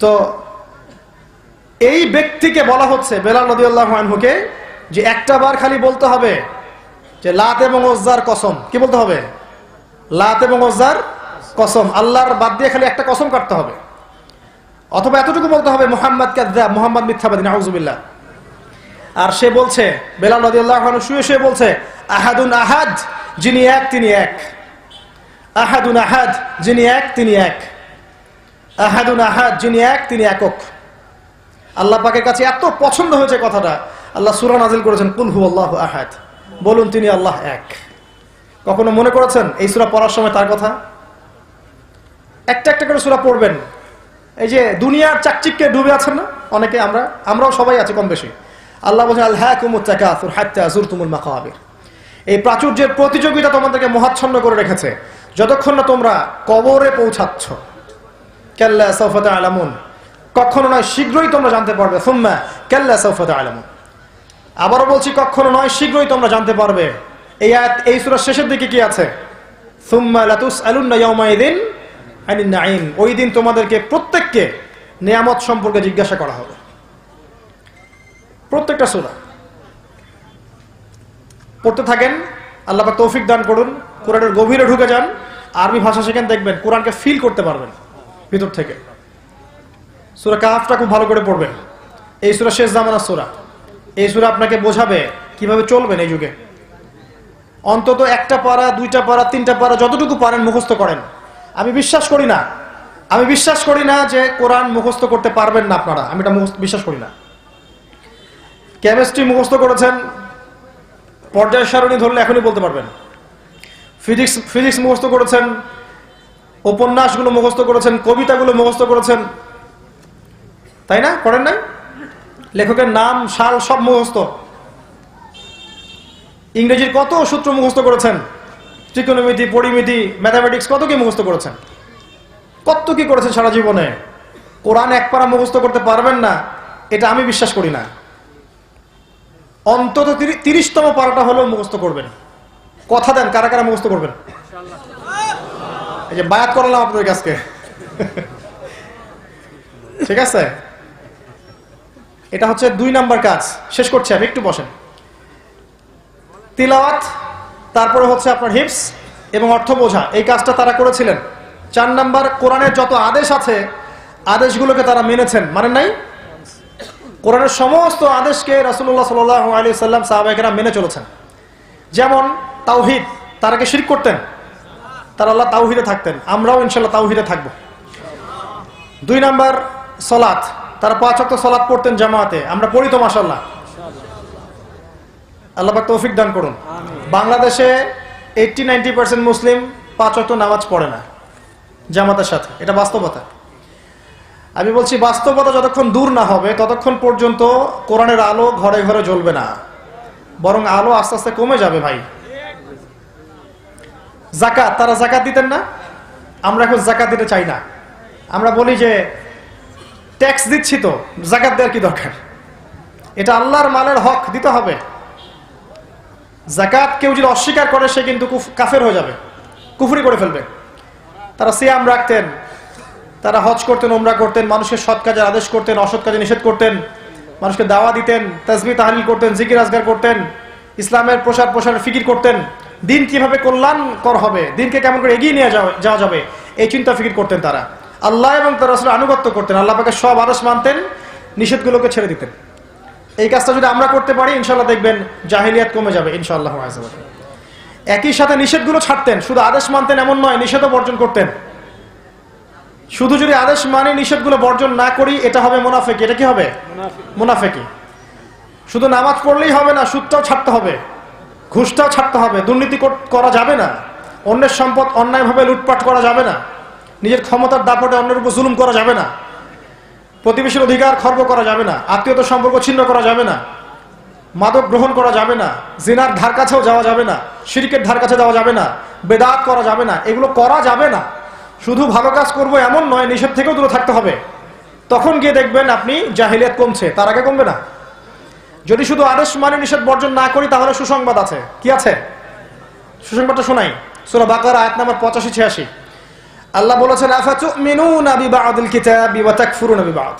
তো এই ব্যক্তিকে বলা হচ্ছে বেলাল রাদিয়াল্লাহু আনহুকে যে একটা বার খালি বলতে হবে যে লাত এবং উজ্জার কসম। কি বলতে হবে? লাত এবং উজ্জার কসম। আল্লাহর বাদ দিয়ে খালি একটা কসম কাটতে হবে। অথবা এতটুকু বলতে হবে মুহাম্মদ কাযযাব, মুহাম্মদ মিথ্যাবাদী, নাউযুবিল্লাহ। আর সে বলছে, বেলাল রাদিয়াল্লাহু আনহু শুয়ে শুয়ে বলছে, আহাদুন আহাদ, যিনি এক তিনি এক। আহাদুন আহাদ, যিনি এক তিনি এক। আহাদুন আহাদ, যিনি এক তিনি একক। আল্লাহ পাকের কাছে এত পছন্দ হয়েছে কথাটা, আল্লাহ সূরা নাযিল করেছেন, কুল হুয়াল্লাহু আহাদ, বলুন তিনি আল্লাহ এক। কখনো মনে করেছেন এই সূরা পড়ার সময় তার কথা? একটা একটা করে সূরা পড়বেন। এই যে দুনিয়ার চাকচিক্যে ডুবে আছেন না অনেকে, আমরাও সবাই আছি কম বেশি। আল্লাহ বলেন আলহাকুমুত তাকাসুর হাত্তা যুরতুমুল মাকাবির। এই প্রাচুর্যের প্রতিযোগিতা তোমাদেরকে মোহাচ্ছন্ন করে রেখেছে যতক্ষণ না তোমরা কবরে পৌঁছাচ্ছ। কাল্লা সাউফা তা'লামুন, কখনো নয় শীঘ্রই তোমরা জানতে পারবে। সুম্মা কাল্লা সাউফা তা'লামুন, আবারও বলছি কখনো নয় শীঘ্রই তোমরা জানতে পারবে। এই আয়াত এই সূরার শেষের দিকে কি আছে? সুম্মা লাতুসআলুন্না ইয়াওমাইযিন আনিন নাঈম, ওই দিন তোমাদেরকে প্রত্যেককে নিয়ামত সম্পর্কে জিজ্ঞাসা করা হবে। প্রত্যেকটা সূরা পড়তে থাকেন, আল্লাহ পাক তৌফিক দান করুন। কোরআনের গভীরে ঢুকে যান, আরবি ভাষা শিখেন, দেখবেন কোরআনকে ফিল করতে পারবেন ভিতর থেকে। সূরা কাহফটা খুব ভালো করে পড়বেন। এই সূরা শেষ জামানার সূরা। এই সূরা আপনাকে বোঝাবে কিভাবে চলবেন এই যুগে। অন্তত একটা পারা, দুইটা পারা, তিনটা পারা, যতটুকু পারেন মুখস্থ করেন। আমি বিশ্বাস করি না যে কোরআন মুখস্থ করতে পারবেন না আপনারা, আমি এটা বিশ্বাস করি না। কেমিস্ট্রি মুখস্থ করেছেন, পর্যায় সারণী ধরলে এখনই বলতে পারবেন। ফিজিক্স মুখস্থ করেছেন, উপন্যাসগুলো মুখস্থ করেছেন, কবিতাগুলো মুখস্থ করেছেন, তাই না? করেন নাই? লেখকের নাম, সাল সব মুখস্থ। ইংরেজির কত সূত্র মুখস্থ করেছেন, ত্রিকোণমিতি, পরিমিতি, ম্যাথামেটিক্স, কত কি মুখস্থ করেছেন, কত কি করেছেন সারা জীবনে। কোরআন এক পারা মুখস্থ করতে পারবেন না, এটা আমি বিশ্বাস করি না। অন্তত 30তম পারাটা হলেও মুখস্থ করবেন। কথা দেন কারা কারা মুখস্থ করবেন? এই যে বায়াত করলাম আপনাদের কাছে, ঠিক আছে? এটা হচ্ছে 2 নাম্বার কাজ। শেষ করছি আমি, একটু বসেন। তিলাওয়াত, তারপরে হচ্ছে আপনার হিফজ এবং অর্থ বোঝা, এই কাজটা তারা করেছিলেন। 4 নাম্বার, কোরআনের যত আদেশ আছে আদেশগুলোকে তারা মেনেছেন, মানেন নাই? কোরআনের সমস্ত আদেশকে রাসূলুল্লাহ সাল্লাল্লাহু আলাইহি ওয়াসাল্লাম সাহাবায়ে কেরাম মেনে চলেছেন। যেমন তাওহীদ, তারা কি শিরক করতেন? তারা আল্লাহ তাওহীদে থাকতেন, আমরাও ইনশাআল্লাহ তাওহীদে থাকবো। 2 নাম্বার সালাত, তারা 5 ওয়াক্ত সালাত পড়তেন জামাতে, আমরা পড়ি তো মাশাআল্লাহ। আল্লাহ পাক তৌফিক দান করুন। বাংলাদেশে 80-90% মুসলিম 5 ওয়াক্ত নামাজ পড়ে না জামাতের সাথে, এটা বাস্তবতা। আমি বলছি বাস্তবতা যতক্ষণ দূর না হবে ততক্ষণ পর্যন্ত কোরআনের আলো ঘরে ঘরে জ্বলবে না, বরং আলো আস্তে আস্তে কমে যাবে ভাই। যাকাত, তারা যাকাত দিতেন না, আমরা এখন যাকাত দিতে চাই না। আমরা বলি যে ট্যাক্স দিচ্ছি তো, যাকাত দেওয়ার কি দরকার, এটা আল্লাহর মালের হক, দিতে হবে। যাকাত কেউ যদি অস্বীকার করে সে কিন্তু কাফের হয়ে যাবে, কুফরি করে ফেলবে। তারা সিয়াম রাখতেন, তারা হজ করতেন, উমরা করতেন, মানুষকে সৎ কাজের আদেশ করতেন, অসৎ কাজে নিষেধ করতেন, মানুষকে দাওয়া দিতেন, তাসবিহ তাহলিল করতেন, জিকির আজগার করতেন, ইসলামের প্রসারের ফিকির করতেন। দিন কিভাবে কল্যাণকর হবে, দিনকে কেমন করে এগিয়ে নিয়ে যাওয়া যাবে, এই চিন্তা ফিকির করতেন তারা। আল্লাহ এবং তার রাসূলের আনুগত্য করতেন, আল্লাহ পাকের সব আদেশ মানতেন, নিষেধগুলোকে ছেড়ে দিতেন। এই কাজটা যদি আমরা করতে পারি ইনশাআল্লাহ দেখবেন জাহিলিয়াত কমে যাবে ইনশাআল্লাহ। একই সাথে নিষেধগুলো ছাড়তেন, শুধু আদেশ মানতেন এমন নয়, নিষেধও বর্জন করতেন। শুধু যদি আদেশ মানি নিষেধগুলো বর্জন না করি এটা হবে মুনাফিকি। এটা কি হবে? মুনাফিকি। শুধু নামাজ পড়লেই হবে না, সুদটাও ছাড়তে হবে, ঘুষটাও ছাড়তে হবে, দুর্নীতি করা যাবে না, অন্যের সম্পদ অন্যায়ভাবে লুটপাট করা যাবে না, নিজের ক্ষমতার দাপটে অন্যের উপর জুলুম করা যাবে না, প্রতিবেশীর অধিকার খর্ব করা যাবে না, আত্মীয়তার সম্পর্ক ছিন্ন করা যাবে না, মাদক গ্রহণ করা যাবে না, জিনার ধার কাছেও যাওয়া যাবে না, শিরকের ধার কাছে যাওয়া যাবে না, বেদাত করা যাবে না, এগুলো করা যাবে না। শুধু ভালো কাজ করবো এমন নয়, নিষেধ থেকেও দূরে থাকতে হবে। তখন গিয়ে দেখবেন আপনি জাহিলিয়াত কমছে, তার আগে কমবে না। যদি শুধু আদেশ মানে নিষেধ বর্জন না করি তাহলে সুসংবাদ আছে। কি আছে? সুসংবাদটা শোনাই। সূরা বাকারা আয়াত নাম্বার 85-86 আল্লাহ বলেছেন, আফাতুমিনুনা বিবাদিল কিতাবি ওয়া তাকফুরুনা বিবাদ।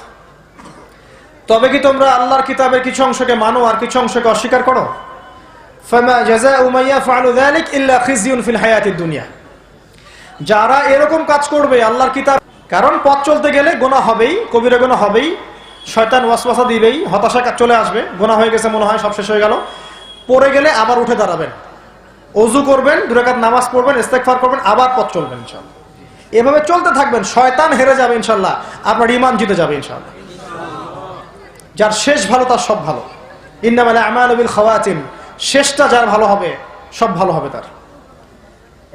তবে কি তোমরা আল্লাহর কিতাবের কিছু অংশকে মানো আর কিছু অংশকে অস্বীকার করো? ফামা জাযাউ মান ইয়াফআলু যালিক ইল্লা খিজিয়ুন ফিল হায়াতিদ দুনিয়া। যারা এরকম কাজ করবে আল্লাহর কিতাব, কারণ পথ চলতে গেলে গুনাহ হবেই, কবিরা গুনাহ হবেই, শয়তান ওয়াসওয়াসা দিবেই, হতাশা চলে আসবে, গুনাহ হয়ে গেছে মনে হয় সব শেষ হয়ে গেল, পড়ে গেলে আবার উঠে দাঁড়াবেন, ওযু করবেন, 2 রাকাত নামাজ পড়বেন, ইস্তেগফার করবেন, আবার পথ চলবেন ইনশাআল্লাহ। এভাবে চলতে থাকবেন, শয়তান হেরে যাবে ইনশাআল্লাহ, আপনার ঈমান জিতে যাবে ইনশাআল্লাহ। যার শেষ ভালো তার সব ভালো। ইন্নামাল আমালু বিল খাওয়াতিম, শেষটা যার ভালো হবে সব ভালো হবে তার।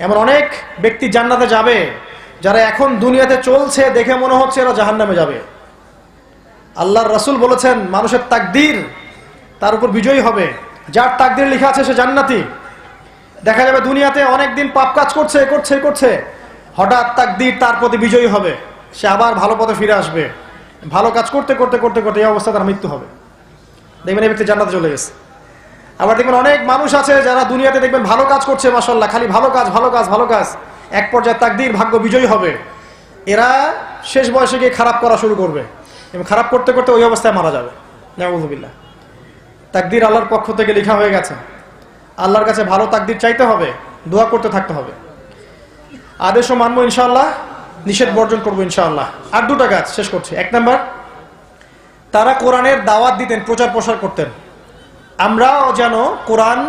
এমন অনেক ব্যক্তি জান্নাতে যাবে যারা এখন দুনিয়াতে চলছে দেখে মনে হচ্ছে এরা জাহান্নামে যাবে। আল্লাহর রাসূল বলেছেন মানুষের তাকদীর তার উপর বিজয়ী হবে, যার তাকদীর লেখা আছে সে জান্নাতি। দেখা যাবে দুনিয়াতে অনেকদিন পাপ কাজ করছে, হঠাৎ তাকদীর তার প্রতি বিজয়ী হবে, সে আবার ভালো পথে ফিরে আসবে, ভালো কাজ করতে এই অবস্থা তার মৃত্যু হবে। দেখবেন এই ব্যক্তি জান্নাতে চলে গেছে। আবার দেখবেন অনেক মানুষ আছে যারা দুনিয়াতে দেখবেন ভালো কাজ করছে, মাশাআল্লাহ, খালি ভালো কাজ, এক পর্যায়ে তাকদীর ভাগ্য বিজয়ী হবে, এরা শেষ বয়সে গিয়ে খারাপ করা শুরু করবে এবং খারাপ করতে ওই অবস্থায় মারা যাবে। নাউযুবিল্লাহ। তাকদীর আল্লাহর পক্ষ থেকে লেখা হয়ে গেছে, আল্লাহর কাছে ভালো তাকদীর চাইতে হবে, দোয়া করতে থাকতে হবে। আদেশও মানবো ইনশাআল্লাহ, নিষেধ বর্জন করবো ইনশাআল্লাহ। আর 2টা কাজ শেষ করছি। 1 নাম্বার, তারা কোরআনের দাওয়াত দিতেন, প্রচার প্রসার করতেন। আমরাও যেন কোরআন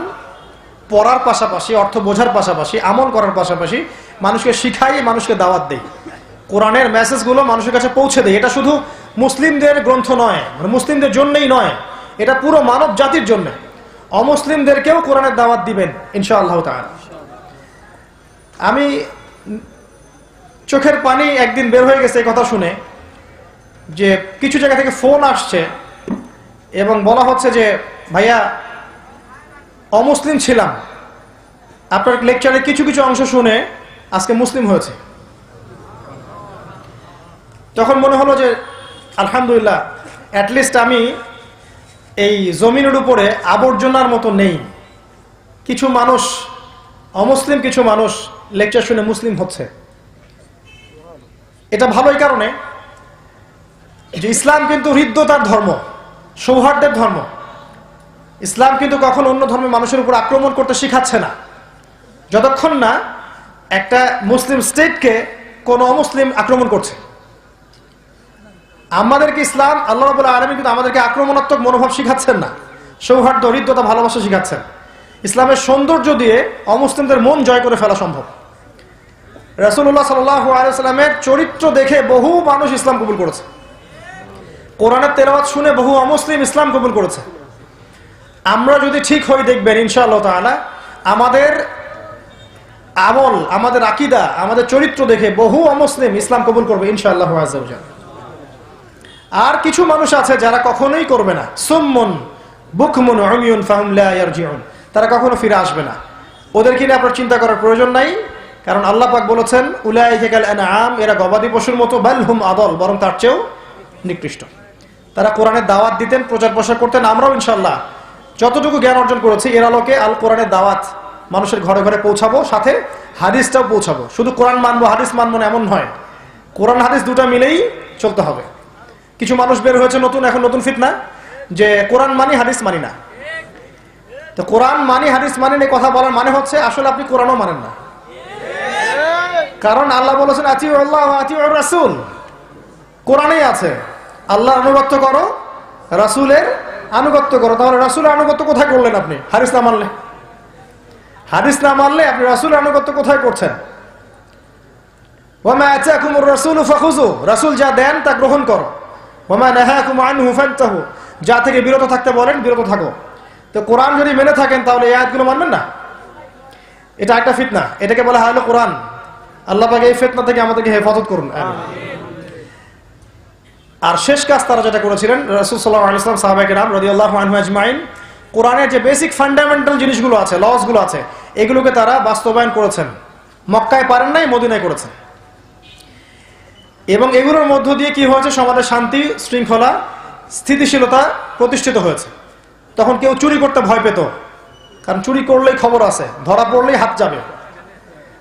পড়ার পাশাপাশি, অর্থ বোঝার পাশাপাশি, আমল করার পাশাপাশি মানুষকে শিখাই, মানুষকে দাওয়াত দেই, কোরআনের মেসেজগুলো মানুষের কাছে পৌঁছে দেয়। এটা শুধু মুসলিমদের গ্রন্থ নয়, মানে মুসলিমদের জন্যই নয়, এটা পুরো মানব জাতির জন্য। অমুসলিমদেরকেও কোরআনের দাওয়াত দিবেন ইনশাআল্লাহ তাআলা। আমি চোখের পানি একদিন বের হয়ে গেছে এই কথা শুনে, যে কিছু জায়গা থেকে ফোন আসছে এবং বলা হচ্ছে যে ভাইয়া অমুসলিম ছিলাম, আপনার লেকচারের কিছু অংশ শুনে আজকে মুসলিম হয়েছে। তখন মনে হলো যে আলহামদুলিল্লাহ, অ্যাটলিস্ট আমি এই জমিনের উপরে আবর্জনার মতো নেই। কিছু মানুষ অমুসলিম, কিছু মানুষ লেকচার শুনে মুসলিম হচ্ছে। এটা ভালো এই কারণে যে ইসলাম কিন্তু হৃদ্যতার ধর্ম, সৌহার্দ্যের ধর্ম। ইসলাম কিন্তু কখন অন্য ধর্মের মানুষের উপর আক্রমণ করতে শিখাচ্ছে না, যতক্ষণ না একটা মুসলিম স্টেটকে কোনো অমুসলিম আক্রমণ করছে। আমাদেরকে ইসলাম, আল্লাহ রাব্বুল আলামিন কিন্তু আমাদেরকে আক্রমণাত্মক মনোভাব শিখাচ্ছেন না, সৌহার্দ্য, হৃদ্যতা, ভালোবাসা শিখাচ্ছেন। ইসলামের সৌন্দর্য দিয়ে অমুসলিমদের মন জয় করে ফেলা সম্ভব। রাসূলুল্লাহ সাল্লাল্লাহু আলাইহি ওয়াসাল্লামের চরিত্র দেখে বহু মানুষ ইসলাম কবুল করেছে, কোরআনের তেলাওয়াত শুনে বহু অমুসলিম ইসলাম কবুল করেছে। আমরা যদি ঠিক হই দেখবেন ইনশাআল্লাহ তাআলা আমাদের আমল, আমাদের আকীদা, আমাদের চরিত্র দেখে বহু অমুসলিম ইসলাম কবুল করবে ইনশাআল্লাহ আযজা ওয়া জাল। আর কিছু মানুষ আছে যারা কখনোই করবে না, সুম্মুন বুকমুন উমিয়ুন ফাহুম লা ইয়ারজিউন, তারা কখনো ফিরে আসবে না। ওদেরকে নিয়ে আপনার চিন্তা করার প্রয়োজন নাই, কারণ আল্লাহ পাক বলেছেন উলাইকা কাল আনআম, এরা গবাদি পশুর মতো, বাল হুম আদল, বরং তার চেয়েও নিকৃষ্ট। তারা কোরআনের দাওয়াত দিতেন, প্রচার প্রসার করতেন। আমরাও ইনশাআল্লাহ যতটুকু জ্ঞান অর্জন করেছি এর আলোকে আল কোরআনের দাওয়াত মানুষের ঘরে ঘরে পৌঁছাবো, সাথে হাদিসটাও পৌঁছাবো। শুধু কোরআন মানবো হাদিস মানবো না এমন নয়, কোরআন হাদিস দুটা মিলেই চলতে হবে। কিছু মানুষ বের হয়েছে নতুন, এখন নতুন ফিতনা যে কোরআন মানি হাদিস মানি না। তো কোরআন মানি হাদিস মানি না কথা বলার মানে হচ্ছে আসলে আপনি কোরআনও মানেন না। কারণ আল্লাহ বলেছেন আতিউ আল্লাহ ওয়া আতিউ রাসূল, কোরআনেই আছে আল্লাহর আনুগত্য করো, রাসূলের আনুগত্য করো। তাহলে রাসূলের আনুগত্য কোথায় করলেন আপনি? হাদিস না মানলে, হাদিস না মানলে আপনি রাসূলের আনুগত্য কোথায় করছেন? ওয়া মা আতাকুমুর রাসূলু ফাখুযু, রাসূল যা দেন তা গ্রহণ করো। ওয়া মা নাহাকুম আনহু ফান্তাহু, যা থেকে বিরত থাকতে বলেন বিরত থাকো। তো কোরআন যদি মেনে থাকেন তাহলে এই আয়াতগুলো মানবেন না। এটা একটা ফিতনা, এটাকে বলা হয় কোরআন। আল্লাহ পাক এই ফিতনা থেকে আমাদেরকে হেফাজত করুন। আর শেষ কাজ তারা যেটা করেছিলেন, রাসূল সাল্লাল্লাহু আলাইহি ওয়াসাল্লাম, সাহাবায়ে কেরাম রাদিয়াল্লাহু আনহুম আজমাইন, কোরআনের যে বেসিক ফান্ডামেন্টাল জিনিসগুলো আছে, লসগুলো আছে, এগুলোকে তারা বাস্তবায়ন করেছেন। মক্কায় পারেন নাই, মদিনায় করেছেন। এবং এগুলোর মধ্য দিয়ে কি হয়েছে? সমাজে শান্তি, শৃঙ্খলা, স্থিতিশীলতা প্রতিষ্ঠিত হয়েছে। তখন কেউ চুরি করতে ভয় পেত, কারণ চুরি করলেই খবর আছে, ধরা পড়লেই হাত যাবে।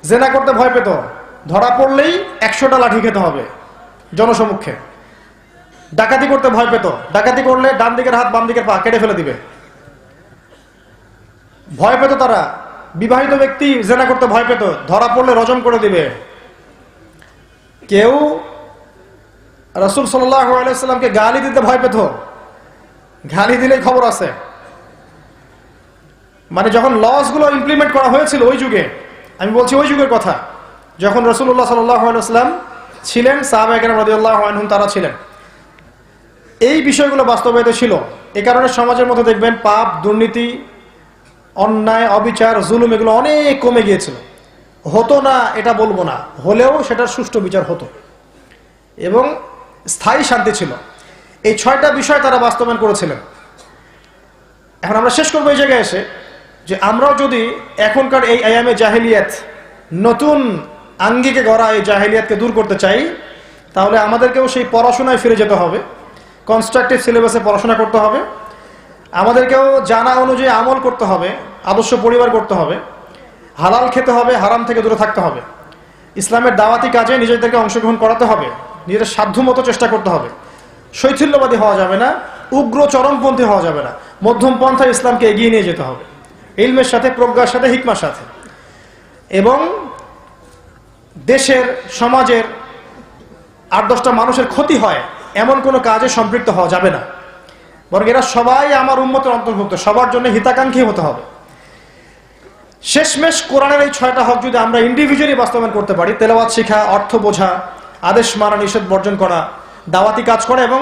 জেনা করতে ভয় পেত, ধরা পড়লেই 100টা লাঠি খেতে হবে জনসমক্ষে। ডাকাতি করতে ভয় পেত, ডাকাতি করলে ডান দিকের হাত বাম দিকের পা কেটে ফেলে দিবে। ভয় পেত তারা। বিবাহিত ব্যক্তি জেনা করতে ভয় পেত, ধরা পড়লে রজম করে দিবে। কেউ রাসূল সাল্লাল্লাহু আলাইহি ওয়াসাল্লামকে গালি দিতে ভয় পেত, গালি দিলেই খবর আছে। মানে যখন লসগুলো ইমপ্লিমেন্ট করা হয়েছিল ওই যুগে, আমি বলছি ওই যুগের কথা, যখন রাসূলুল্লাহ সাল্লাল্লাহু আলাইহি ওয়াসাল্লাম ছিলেন, সাহাবায়ে কেরাম রাদিয়াল্লাহু আনহুম তারা ছিলেন, এই বিষয়গুলো বাস্তবায়িত ছিল। এই কারণে সমাজের মধ্যে দেখবেন পাপ, দুর্নীতি, অন্যায়, অবিচার, জুলুম এগুলো অনেক কমে গিয়েছিল। হতো না এটা বলবো না, হলেও সেটার সুষ্ঠু বিচার হতো এবং স্থায়ী শান্তি ছিল। এই 6টা বিষয় তারা বাস্তবায়ন করেছিলেন। এখন আমরা শেষ করবো এই জায়গায় এসে যে আমরাও যদি এখনকার এই আয়ামে জাহেলিয়াত, নতুন আঙ্গিকে গড়া এই জাহেলিয়াতকে দূর করতে চাই, তাহলে আমাদেরকেও সেই পড়াশোনায় ফিরে যেতে হবে, কনস্ট্রাকটিভ সিলেবাসে পড়াশোনা করতে হবে। আমাদেরকেও জানা অনুযায়ী আমল করতে হবে, আদর্শ পরিবার করতে হবে, হালাল খেতে হবে, হারাম থেকে দূরে থাকতে হবে, ইসলামের দাওয়াতি কাজে নিজেদেরকে অংশগ্রহণ করাতে হবে, নিজেদের সাধ্যমতো চেষ্টা করতে হবে। শৈথিল্যবাদী হওয়া যাবে না, উগ্র চরমপন্থী হওয়া যাবে না, মধ্যম পন্থায় ইসলামকে এগিয়ে নিয়ে যেতে হবে, ইলমের সাথে, প্রজ্ঞার সাথে, হিকমার সাথে। এবং দেশের, সমাজের 8-10টা মানুষের ক্ষতি হয় এমন কোনো কাজে সম্পৃক্ত হওয়া যাবে না, বরং এরা সবাই আমার উম্মতের অন্তর্ভুক্ত, সবার জন্য হিতাকাঙ্ক্ষী হতে হবে। শেষমেশ কোরআনের এই 6টা হক যদি আমরা ইন্ডিভিজুয়ালি বাস্তবায়ন করতে পারি, তেলাওয়াত শিখা, অর্থ বোঝা, আদেশ মানা, নিষেধ বর্জন করা, দাওয়াতি কাজ করা এবং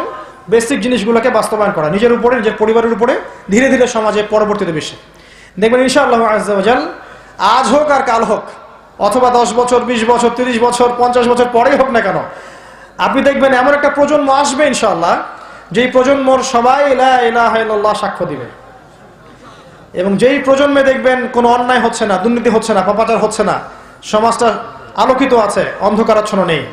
বেসিক জিনিসগুলোকে বাস্তবায়ন করা নিজের উপরে, নিজের পরিবারের উপরে, ধীরে ধীরে সমাজে, পরবর্তীতে বিশ্বে, দেখবেন ইনশাআল্লাহ আযজা ওয়া জাল, আজ হোক আর কাল হোক, অথবা 10 বছর, 20 বছর, 30 বছর, 50 বছর পরেই হোক না কেন, আপনি দেখবেন এমন একটা প্রজন্ম আসবে ইনশাআল্লাহ, যেই প্রজন্মর সবাই লা ইলাহা ইল্লাল্লাহ সাক্ষ্য দিবে। এবং যেই প্রজন্মে দেখবেন কোনো অন্যায় হচ্ছে না, দুর্নীতি হচ্ছে না, পাপাচার হচ্ছে না, সমাজটা আলোকিত আছে, অন্ধকারাচ্ছন্ন নেই।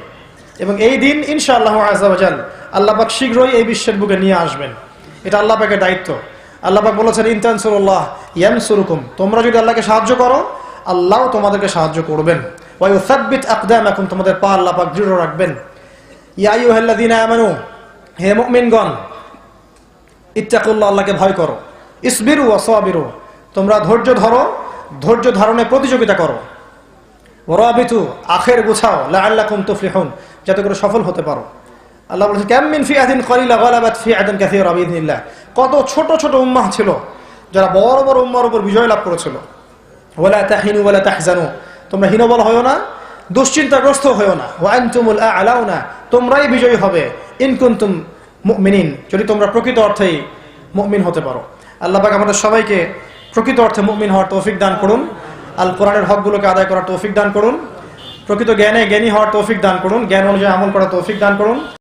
এবং এই দিন ইনশাআল্লাহ আযজা ওয়া জাল আল্লাহ পাক শীঘ্রই এই বিশ্বের বুকে নিয়ে আসবেন। এটা আল্লাহ পাকের দায়িত্ব। আল্লাহ পাক বলেছেন ইন তানসুরুল্লাহ ইয়ানসুরুকুম, তোমরা যদি আল্লাহকে সাহায্য করো আল্লাহ তোমাদেরকে সাহায্য করবেন। ওয়া ইউসাব্বিত আকদামাকুম, তোমাদের পা আল্লাহ পাক দৃঢ় রাখবেন। ইয়া আইয়ুহাল্লাযীনা আমানু, হে মুমিনগণ, ইত্তাকুল্লাহ, আল্লাহকে ভয় করো। ইসবিরু ওয়া সাবিরু, তোমরা ধৈর্য ধরো, ধৈর্য ধারণে প্রতিযোগিতা করো। ওয়ারাবিতু, আখের গুছাও, লাআল্লাকুম তুফলিহুন, যাতে করে সফল হতে পারো। আল্লাহ বলেছেন কাম মিন ফিআতিন ক্বালিলা গালাবাত ফিআতান কাসীরা বিইذনিল্লাহ, কত ছোট ছোট উম্মাহ ছিল যারা বড় বড় উম্মাহর উপর বিজয় লাভ করেছিল। ওয়ালা তাহিনু ওয়ালা তাহজানু, তোমরা হীনবল হয়ো না দুশ্চিন্তাগ্রস্ত হয়েও না, ওয়া আনতুমুল আ'লাউনা, তোমরাই বিজয়ী হবে, ইন কুনতুম মুমিনিন, যদি তোমরা প্রকৃত অর্থেই মুমিন হতে পারো। আল্লাহ পাক আমাদের সবাইকে প্রকৃত অর্থে মুমিন হওয়ার তৌফিক দান করুন, আল কোরআনের হকগুলোকে আদায় করার তৌফিক দান করুন, প্রকৃত জ্ঞানে জ্ঞানী হওয়ার তৌফিক দান করুন, জ্ঞান অনুযায়ী আমল করার তৌফিক দান করুন।